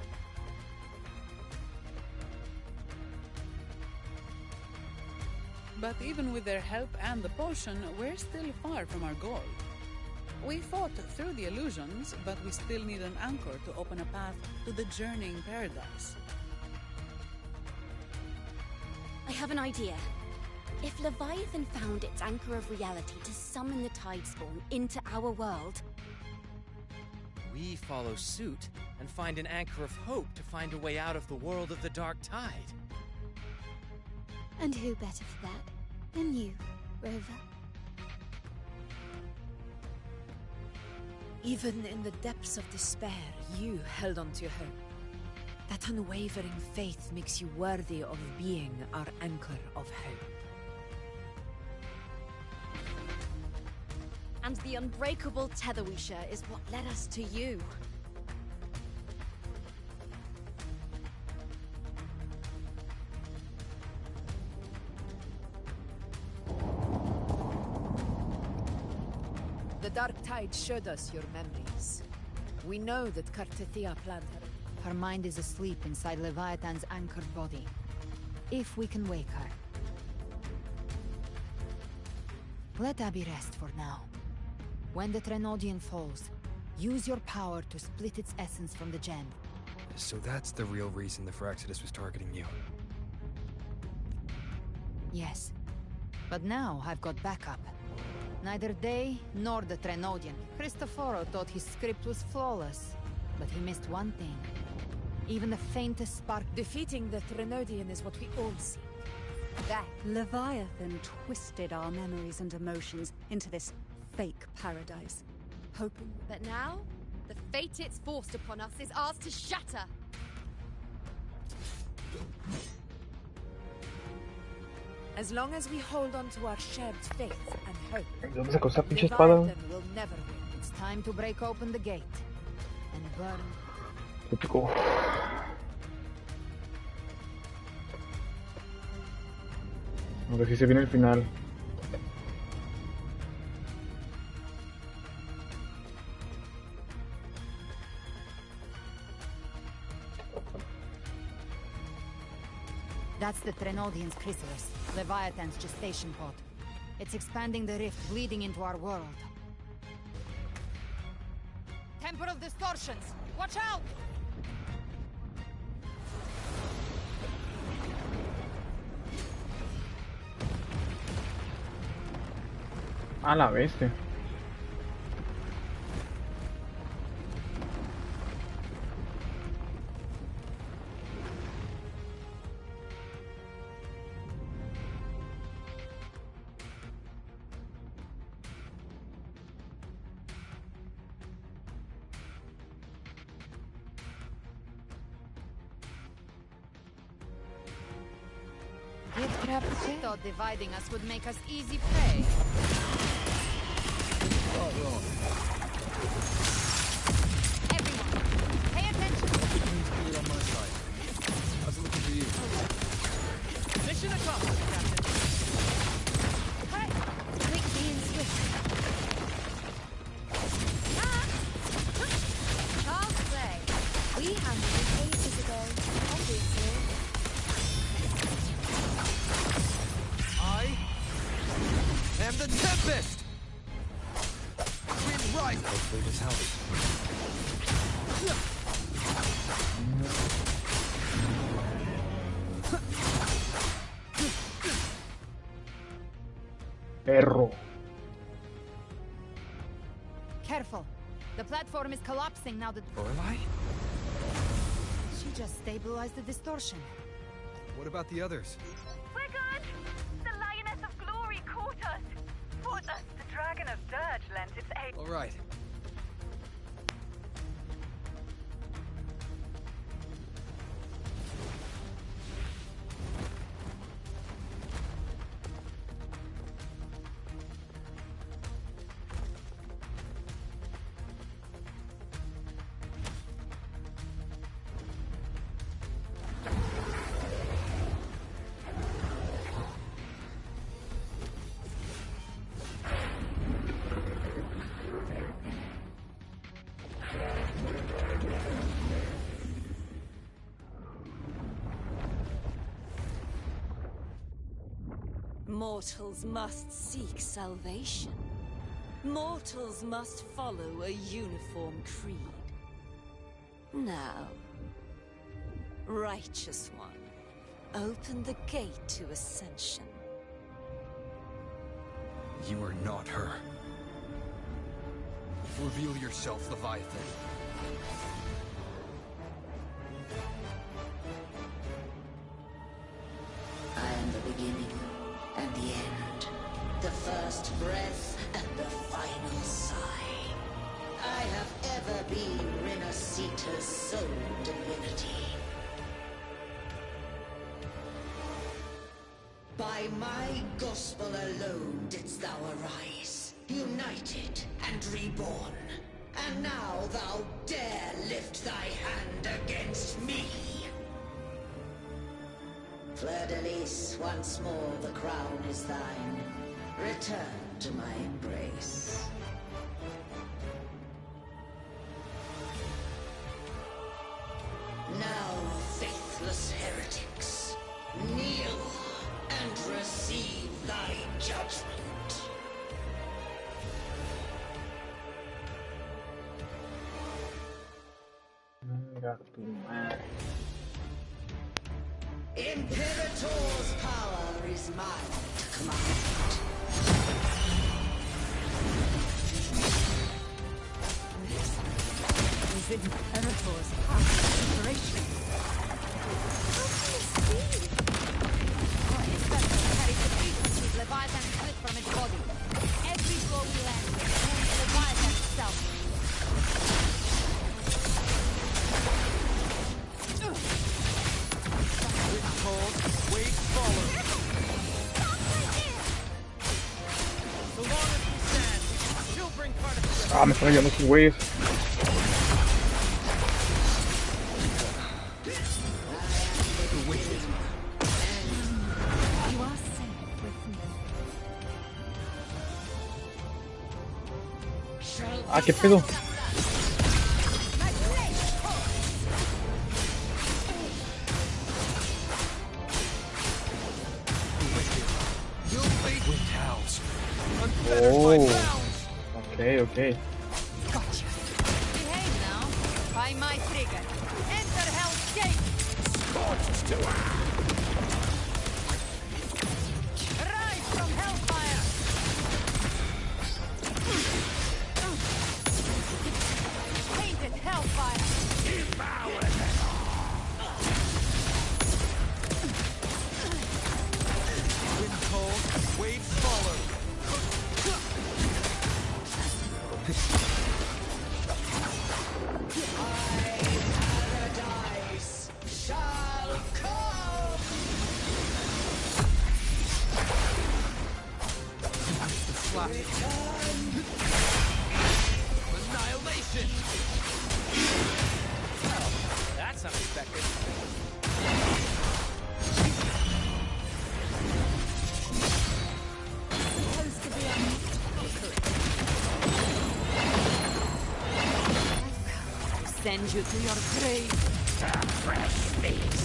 But even with their help and the potion, we're still far from our goal. We fought through the illusions, but we still need an anchor to open a path to the journeying paradise. I have an idea. If Leviathan found its anchor of reality to summon the Tidespawn into our world... We follow suit and find an anchor of hope to find a way out of the world of the Dark Tide. And who better for that than you, Rover? Even in the depths of despair, you held on to hope. That unwavering faith makes you worthy of being our anchor of hope. And the unbreakable tether we share is what led us to you. tide showed us your memories. We know that Kartithia planned her. Her mind is asleep inside Leviathan's anchored body. If we can wake her. Let Abby rest for now. When the Trenodian falls, use your power to split its essence from the gem. So that's the real reason the Phyrexidus was targeting you. Yes. But now I've got backup. Neither they nor the Trenodian. Cristoforo thought his script was flawless, but he missed one thing. Even the faintest spark. Defeating the Trenodian is what we all seek. That Leviathan twisted our memories and emotions into this fake paradise, hoping. But now, the fate it's forced upon us is ours to shatter. As long as we hold on to our shared faith and hope, ¿Dónde sacó esa pinche espada? Leviathan will never win. It's time to break open the gate and burn. Épico. Ahora sí se viene el final. That's the Trenodian's chrysalis, Leviathan's gestation pod. It's expanding the rift, bleeding into our world. Temporal distortions! Watch out! A la bestia. Thought dividing us would make us easy prey. Everyone, pay attention. Clear on my side. How's it looking for you? Mission accomplished, Captain. Hey! Quick being swift. Charles Clay. We handled it ages ago, obviously. I am the Tempest! Wind right! Hopefully this helps. Perro. Careful. The platform is collapsing now that... Lorelei? She just stabilized the distortion. What about the others? We're good! The Lioness of Glory caught us! Fought us! The Dragon of Dirge lent its aid. All right. Mortals must seek salvation. Mortals must follow a uniform creed. Now, Righteous One, open the gate to ascension. You are not her. Reveal yourself, Leviathan. I am the beginning and the end, the first breath and the final sigh. I have ever been Rinascita's sole divinity. By my gospel alone didst thou arise, united and reborn. And now thou dare lift thy hand against me. Fleur-de-Lis, once more the crown is thine. Return to my embrace. judgment. Imperator's power is mine to command. Is Imperator's power separation? How can this be? Oh, his vessel carries the frequencies Leviathan split from its body. Every blow we land with turns Leviathan itself. Wind cold, waves follow. So long as we stand, we can still bring Cardiff. Ah, me están yendo sus güeyes. You are safe with me. Ah, qué pedo. Oh, okay. Gotcha. Behave now. By my trigger. Enter Hell's Gate. Scorched to Rise from Hellfire. Tainted Hellfire. devour Wind cold, waves follow. Paradise shall come. The slap. Annihilation. Oh, that's unexpected. Supposed to be a Send you to your grave. fresh face.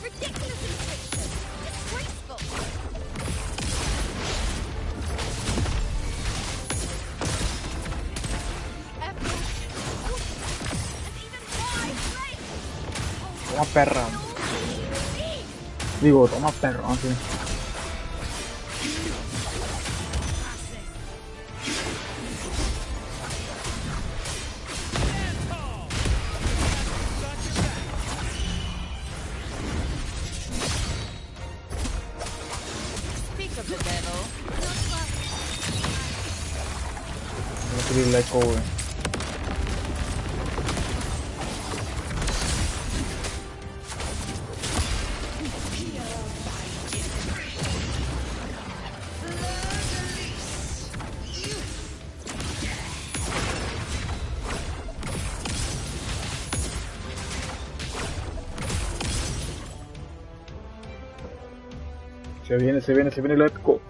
Ridiculous infliction! Disgraceful! Toma perra. Digo, toma perro, así. Speak of the devil. No quiero ir la eco, güey. Se viene el épico.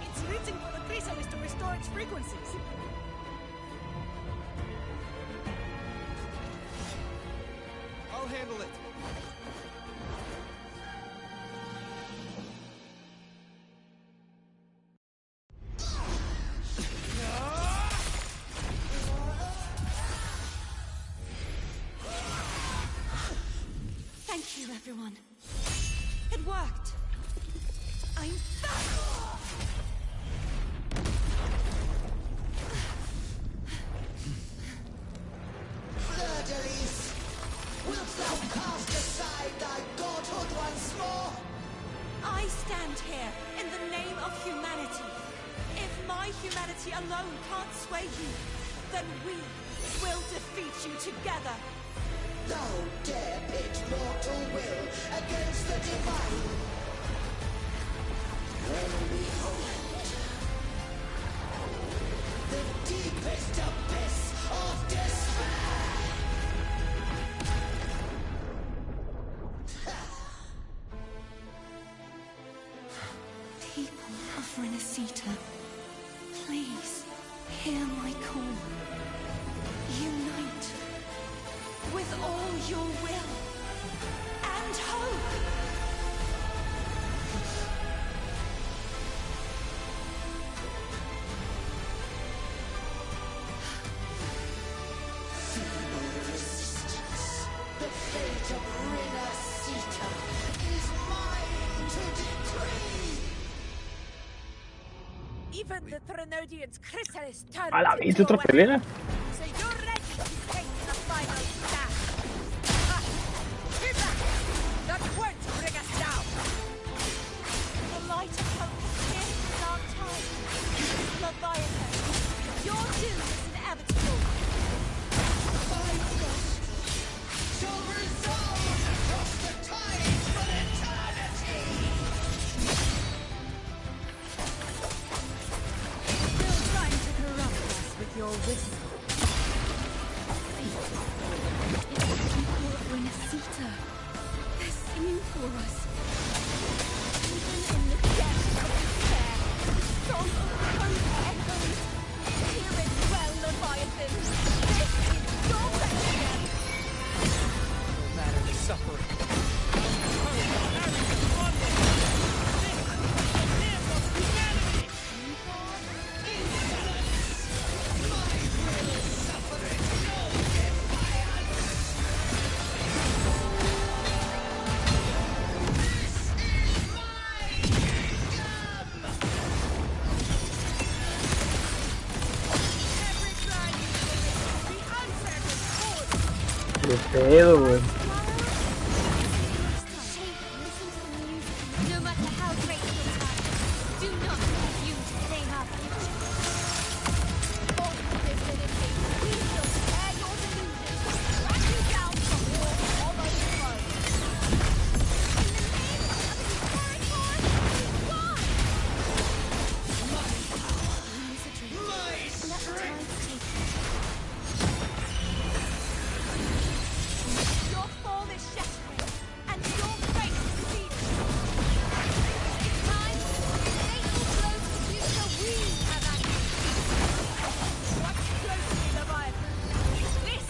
It's written for the chrysalis to restore its frequencies. I'll handle it. Thank you, everyone. It worked. I'm back. Fleur-de-lis, wilt thou cast aside thy godhood once more? I stand here in the name of humanity. If my humanity alone can't sway you, then we will defeat you together. Thou dare pit mortal will against the divine. Well, behold, the deepest abyss Rinascita, please hear my call. Unite with all your will and hope. Feeble resistance. The fate of Rinascita is mine to decree. Even the Threnodian's chrysalis turned A la into vez, a otra weapon. pelea. So you're ready to take the final stand. Keep back! That won't bring us down! The light of hope has pierced the dark tide. Leviathan, your doom is inevitable. My flesh shall resound across the tides for eternity. Still trying to corrupt us with your whistle. It's the people of Rinascita. They're singing for us. Even in the depths of despair, the song of hope echoes. Hear it well, Leviathan. This is your festival. No matter the suffering. Hope carries onward. This is the hymn of humanity. My will suffereth no defiance. This is my kingdom. Every cry you make, the answer is good. Qué pedo, güey. No matter how great your time, do not refuse to claim our future. For divinity, we shall tear your delusions, drag you down from your hollow throne. In the name of Imperator, why? My power, my strength. Your form is shattering, and your fate is sealed. It's time for the fatal blow to the future we have access to. Watch closely, Leviathan. This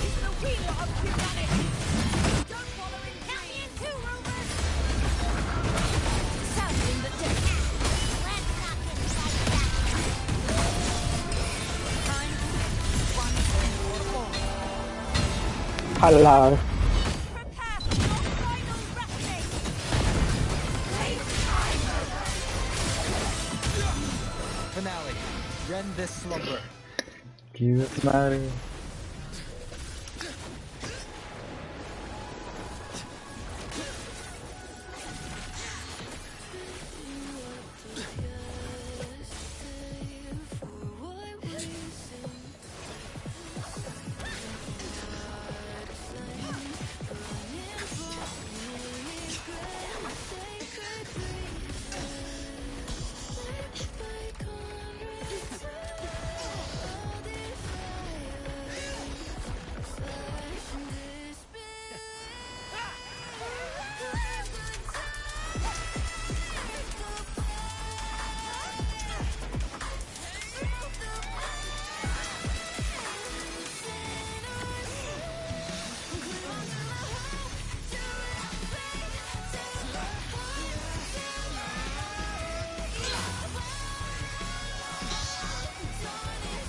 is the wheel of humanity. Don't follow in Count me in dreams. two, Rover! Sounding the dead. Let's not get like that. Time to end once and for all. A la vez. Prepare for your final resting! Finale. Rend this slumber. Qué desmadre.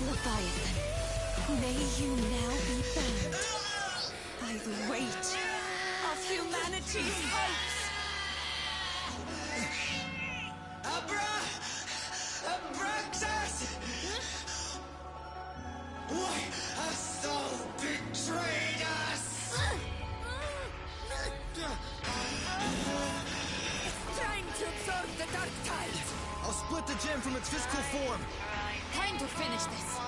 Leviathan, may you now be bound by the weight of humanity's hopes. Abraxas! Why hast thou betrayed us? It's trying to absorb the dark tide. I'll split the gem from its physical form. Time to finish this.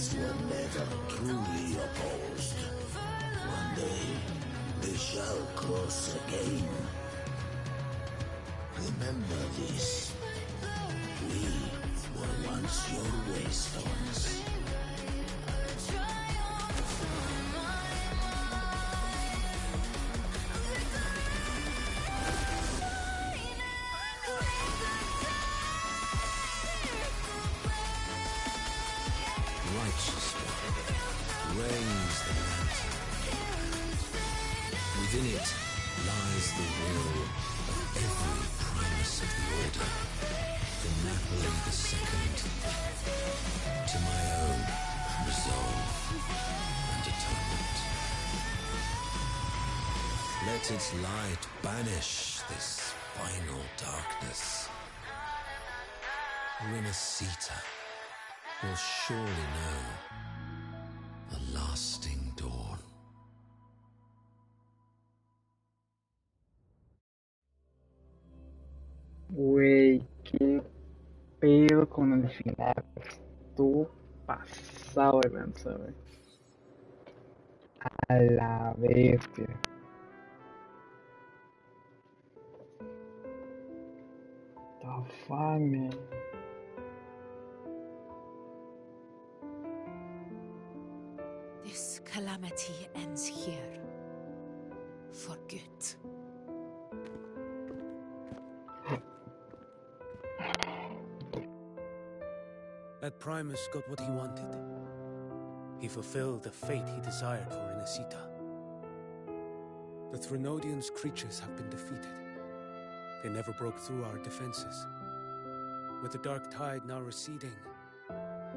Gods were never truly opposed. One day, they shall cross again. Remember this. We were once your waystones. Righteous one reigns the land. Within it lies the will of every primus of the Order, from Napoli II to my own resolve and atonement. Let its light banish this final darkness. Rinascita will surely know a lasting dawn. Güey, qué pedo con el final. Estuvo pasado de lanza, güey. A la bestia. The fuck, man. This calamity ends here. For good. That Primus got what he wanted. He fulfilled the fate he desired for Rinascita. The Threnodians' creatures have been defeated. They never broke through our defenses. With the dark tide now receding,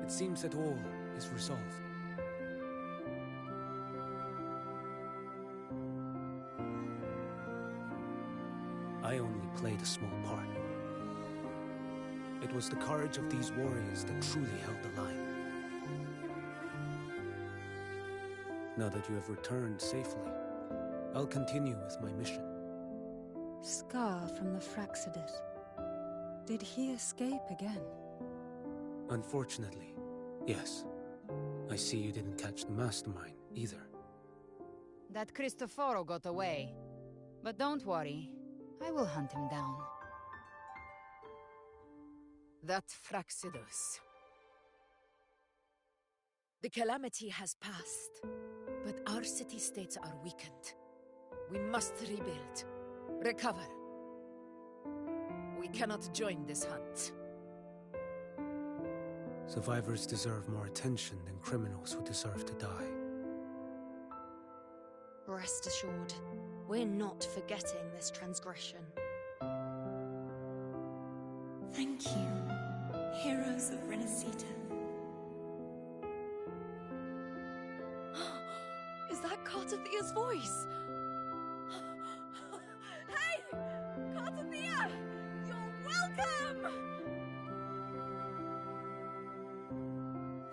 it seems that all is resolved. I only played a small part. It was the courage of these warriors that truly held the line. Now that you have returned safely, I'll continue with my mission. Scar from the Fraxidus. Did he escape again? Unfortunately, yes. I see you didn't catch the mastermind, either. That Cristoforo got away. But don't worry, I will hunt him down. That Fraxidus. The calamity has passed, but our city-states are weakened. We must rebuild, recover. We cannot join this hunt. Survivors deserve more attention than criminals who deserve to die. Rest assured, we're not forgetting this transgression. Thank you, heroes of Rinascita. Is that Cartathia's voice? Hey! Cartathia! You're welcome!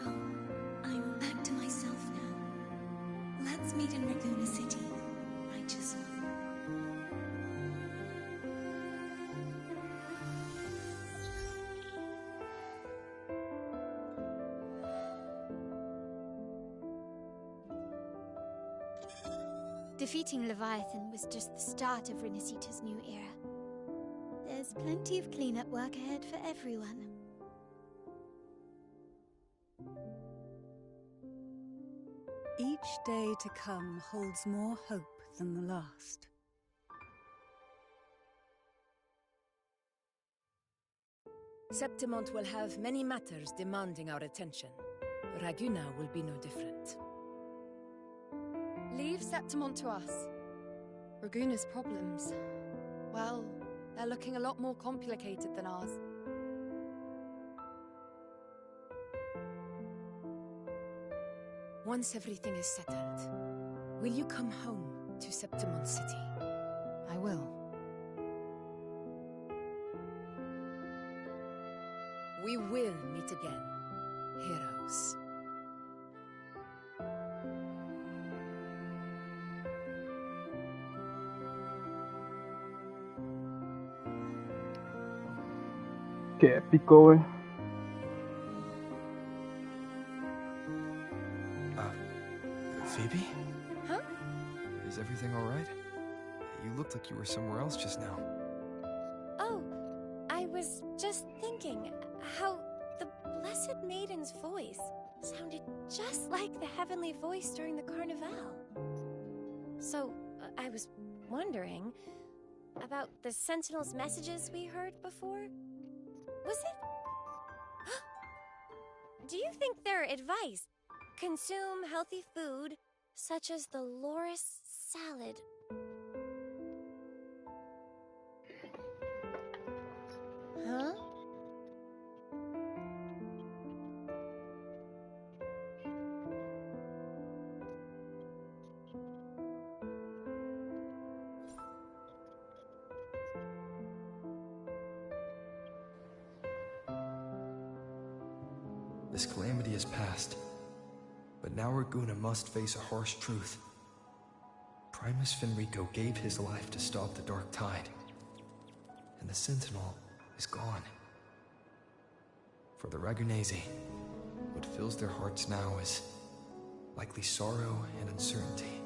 Oh, I'm back to myself now. Let's meet in Raccoon City, righteous one. Defeating Leviathan was just the start of Rinascita's new era. There's plenty of cleanup work ahead for everyone. Each day to come holds more hope than the last. Septimont will have many matters demanding our attention. Raguna will be no different. Leave Septimont to us. Raguna's problems, well, they're looking a lot more complicated than ours. Once everything is settled, will you come home to Septimont City? I will. We will meet again, heroes. Qué épico, güey. Everything all right? You looked like you were somewhere else just now. Oh, I was just thinking how the Blessed Maiden's voice sounded just like the heavenly voice during the Carnival. So, I was wondering about the Sentinel's messages we heard before. Was it? Do you think their advice? Consume healthy food, such as the loris salad. Huh? This calamity has passed, but now Arguna must face a harsh truth. Primus Fenrico gave his life to stop the Dark Tide, and the Sentinel is gone. For the Ragunesi, what fills their hearts now is likely sorrow and uncertainty.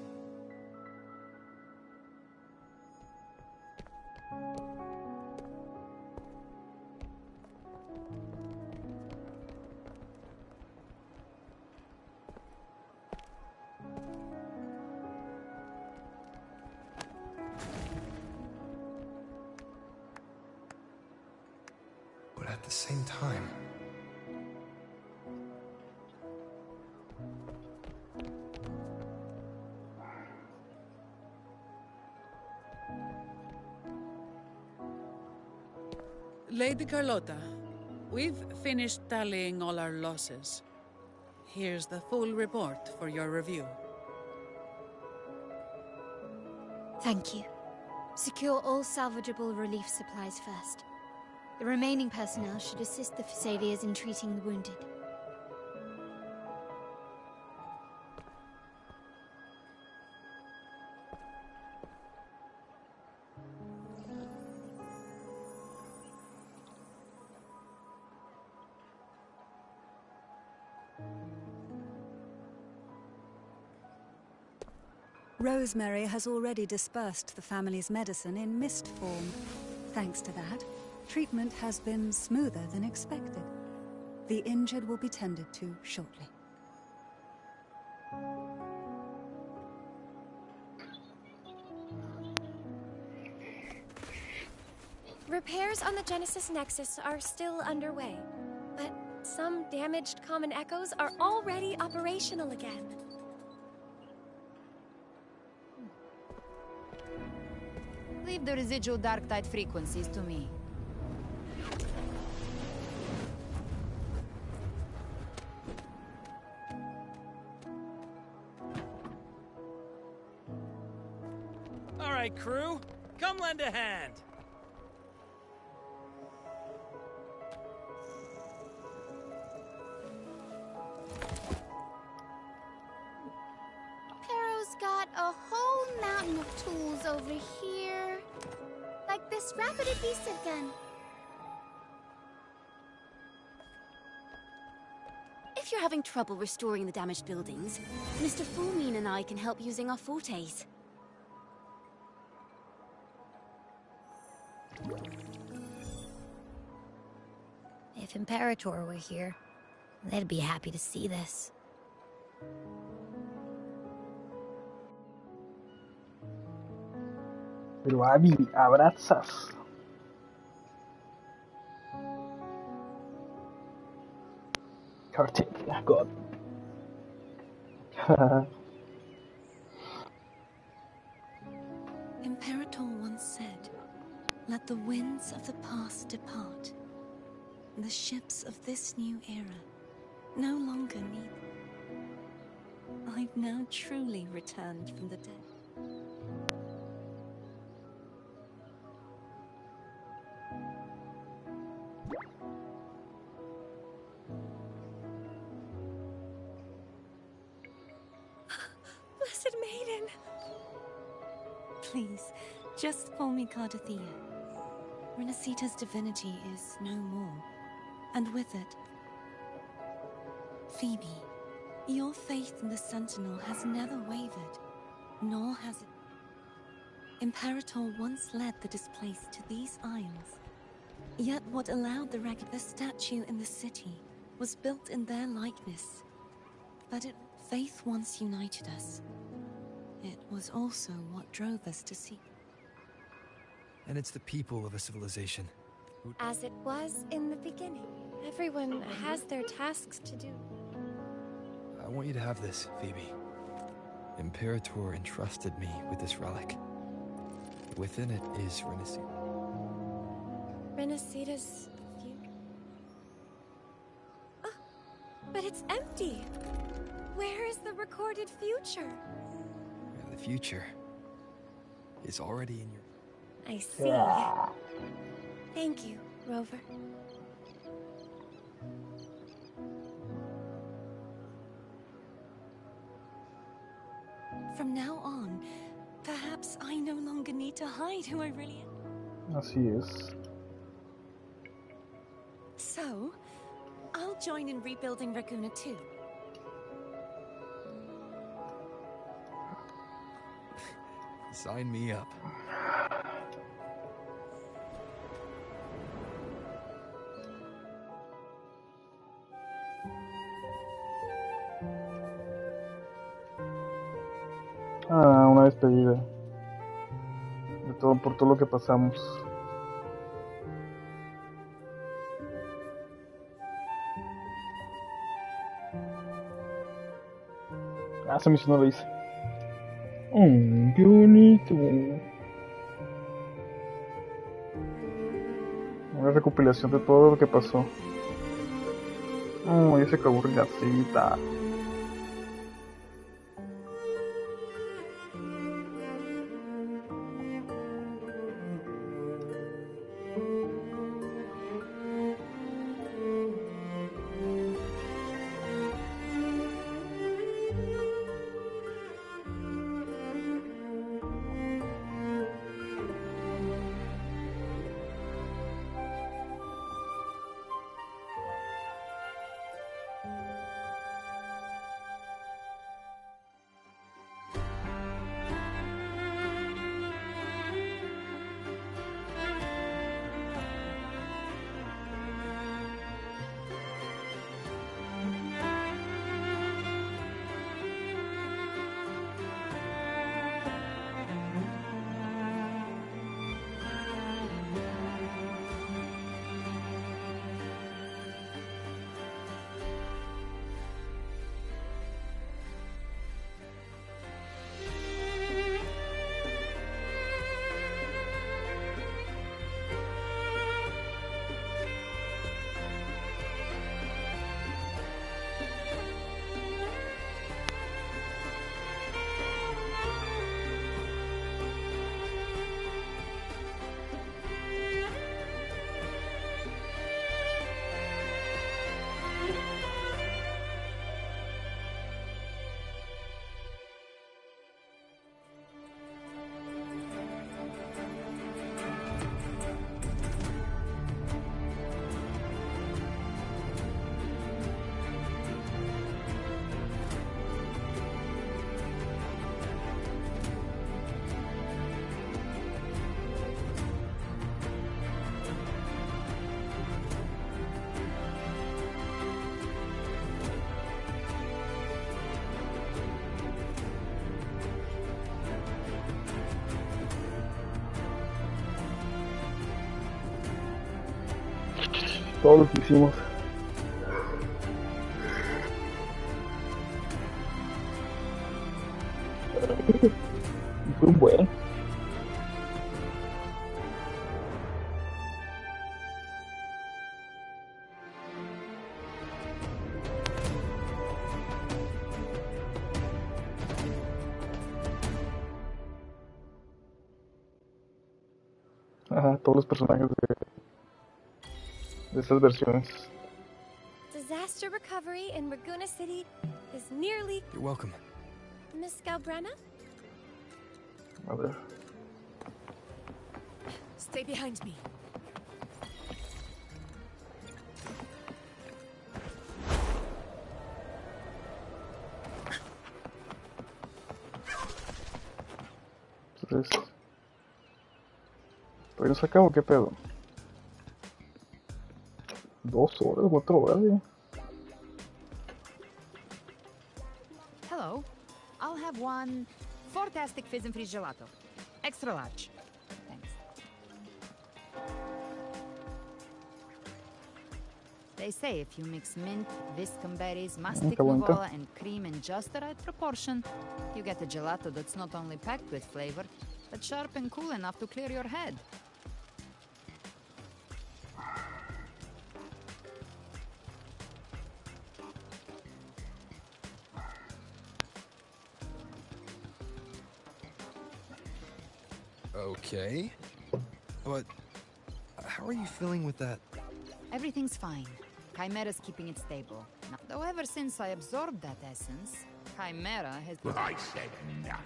But at the same time, Lady Carlotta, we've finished tallying all our losses. Here's the full report for your review. Thank you. Secure all salvageable relief supplies first. The remaining personnel should assist the Phasaelians in treating the wounded. Rosemary has already dispersed the family's medicine in mist form. Thanks to that, treatment has been smoother than expected. The injured will be tended to shortly. Repairs on the Genesis Nexus are still underway, but some damaged common echoes are already operational again. Leave the residual Dark Tide frequencies to me. All right, crew, come lend a hand. Pero's got a whole mountain of tools over here. Like this rapid adhesive gun. If you're having trouble restoring the damaged buildings, Mr. Fulmine and I can help using our fortes. If Imperator were here, they'd be happy to see this. Pero Abby, abrazas. Cartagena, God. Imperator once said, "Let the winds of the past depart. The ships of this new era no longer need them. I've now truly returned from the dead." Blessed Maiden! Please, just call me Cardathea. Rinascita's divinity is no more, and with it, Phoebe, your faith in the Sentinel has never wavered, nor has it... Imperator once led the displaced to these isles. Yet what allowed the statue in the city was built in their likeness. But faith once united us. It was also what drove us to seek. And it's the people of a civilization who... As it was in the beginning. Everyone has their tasks to do. I want you to have this, Phoebe. Imperator entrusted me with this relic. Within it is Rinascita. Rinascita's future? Oh, but it's empty. Where is the recorded future? The future is already in your... I see. Thank you, Rover. From now on, perhaps I no longer need to hide who I really am. Así es. So, I'll join in rebuilding Raguna too. Sign me up. Una despedida. Por todo lo que pasamos. Se me hizo, no lo hice. Qué bonito. Una recopilación de todo lo que pasó. Ya se acabó Rinascita. Todo lo que hicimos. Fue un buen. Todos los personajes de estas versiones. Disaster recovery in Raguna City is nearly... You're welcome. Miss Galbrana? A ver. Stay behind me. Entonces, ¿Pero se acabó qué pedo? 2 horas, 4 horas, ¿eh? Hello. I'll have one fantastic fizz and freeze gelato. Extra large. Thanks. They say if you mix mint, viscum berries, mastic nuvola, and cream in just the right proportion, you get a gelato that's not only packed with flavor, but sharp and cool enough to clear your head. Okay. But how are you feeling with that? Everything's fine. Chimera's keeping it stable. Though ever since I absorbed that essence, Chimera has... I said nothing.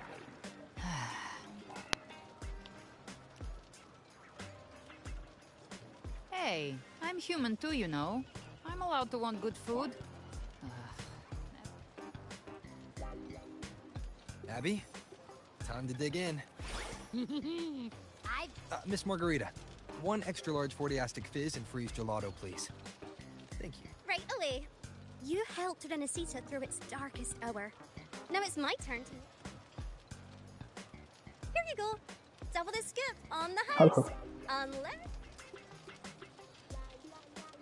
Hey, I'm human too, you know. I'm allowed to want good food. Abby, time to dig in. Miss Margarita, 1 extra large 40-astic fizz and freeze gelato, please. Thank you. Right away. You helped Rinascita through its darkest hour. Now it's my turn to... Here you go. Double the scoop on the house.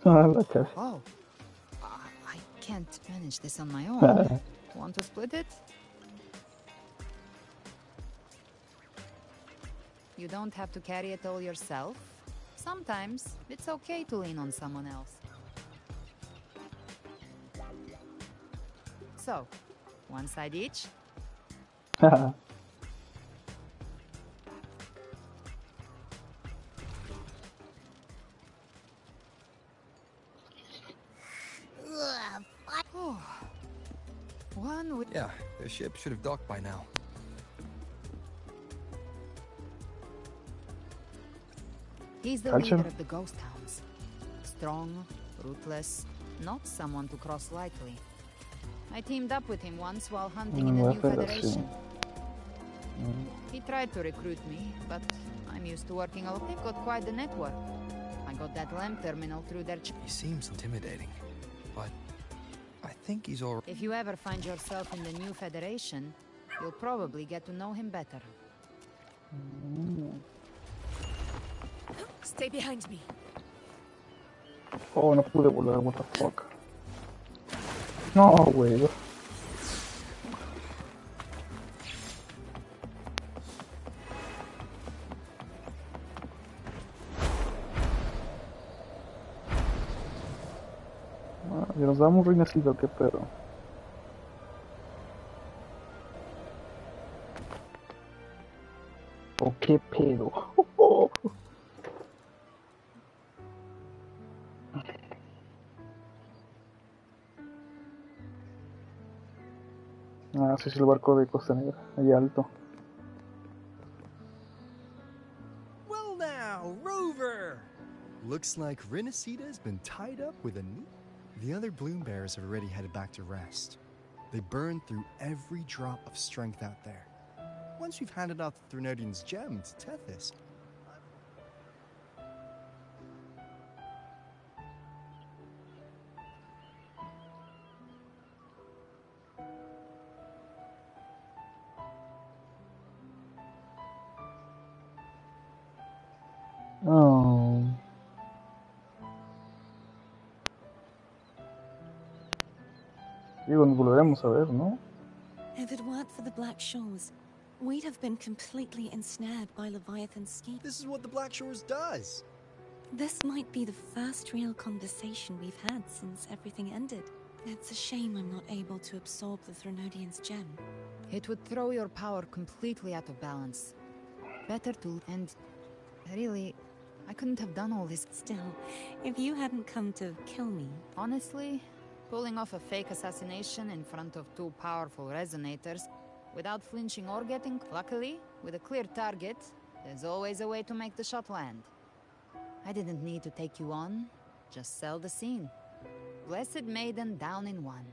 Unlimited. Oh, I can't manage this on my own. Want to split it? You don't have to carry it all yourself. Sometimes it's okay to lean on someone else. So, 1 side each? One with... Yeah, the ship should have docked by now. He's the leader of the ghost hounds. Strong, ruthless, not someone to cross lightly. I teamed up with him once while hunting in the new Federation. He tried to recruit me, but I'm used to working alone. They've got quite the network. I got that LEM terminal through their... He seems intimidating, but I think he's all... If you ever find yourself in the new Federation, you'll probably get to know him better. Stay behind me. Oh, no pude volar, what the fuck. No, güey. Y nos damos Rinascita, ¿qué pedo? ¿O qué pedo? Ah, sí, es el barco de Costa Negra, ahí alto. Well now, Rover! Looks like Rinascita's been tied up with a new... The other bloom bearers have already headed back to rest. They burned through every drop of strength out there. Once we've handed out the Threnodian's gem to Tethys... Oh. Digo, nos volveremos a ver, ¿no? If it weren't for the Black Shores, we'd have been completely ensnared by Leviathan's scheme. This is what the Black Shores does! This might be the first real conversation we've had since everything ended. It's a shame I'm not able to absorb the Threnodian's gem. It would throw your power completely out of balance. Better to... And... really... I couldn't have done all this. Still, if you hadn't come to kill me... Honestly, pulling off a fake assassination in front of 2 powerful resonators, without flinching or getting... Luckily, with a clear target, there's always a way to make the shot land. I didn't need to take you on, just sell the scene. Blessed Maiden down in 1.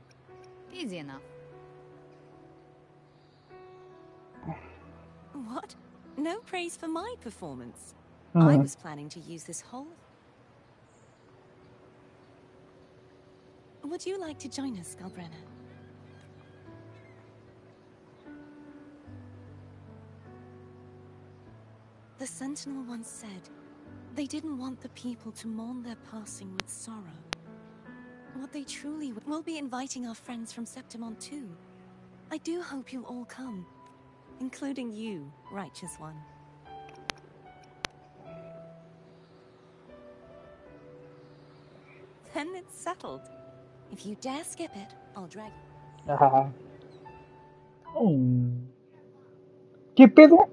Easy enough. What? No praise for my performance? I was planning to use this whole... Would you like to join us, Galbrenna? The Sentinel once said, they didn't want the people to mourn their passing with sorrow. What they truly will be inviting our friends from Septimon too. I do hope you'll all come, including you, Righteous One. Then it's settled. If you dare skip it, I'll drag you. ¿Qué pedo?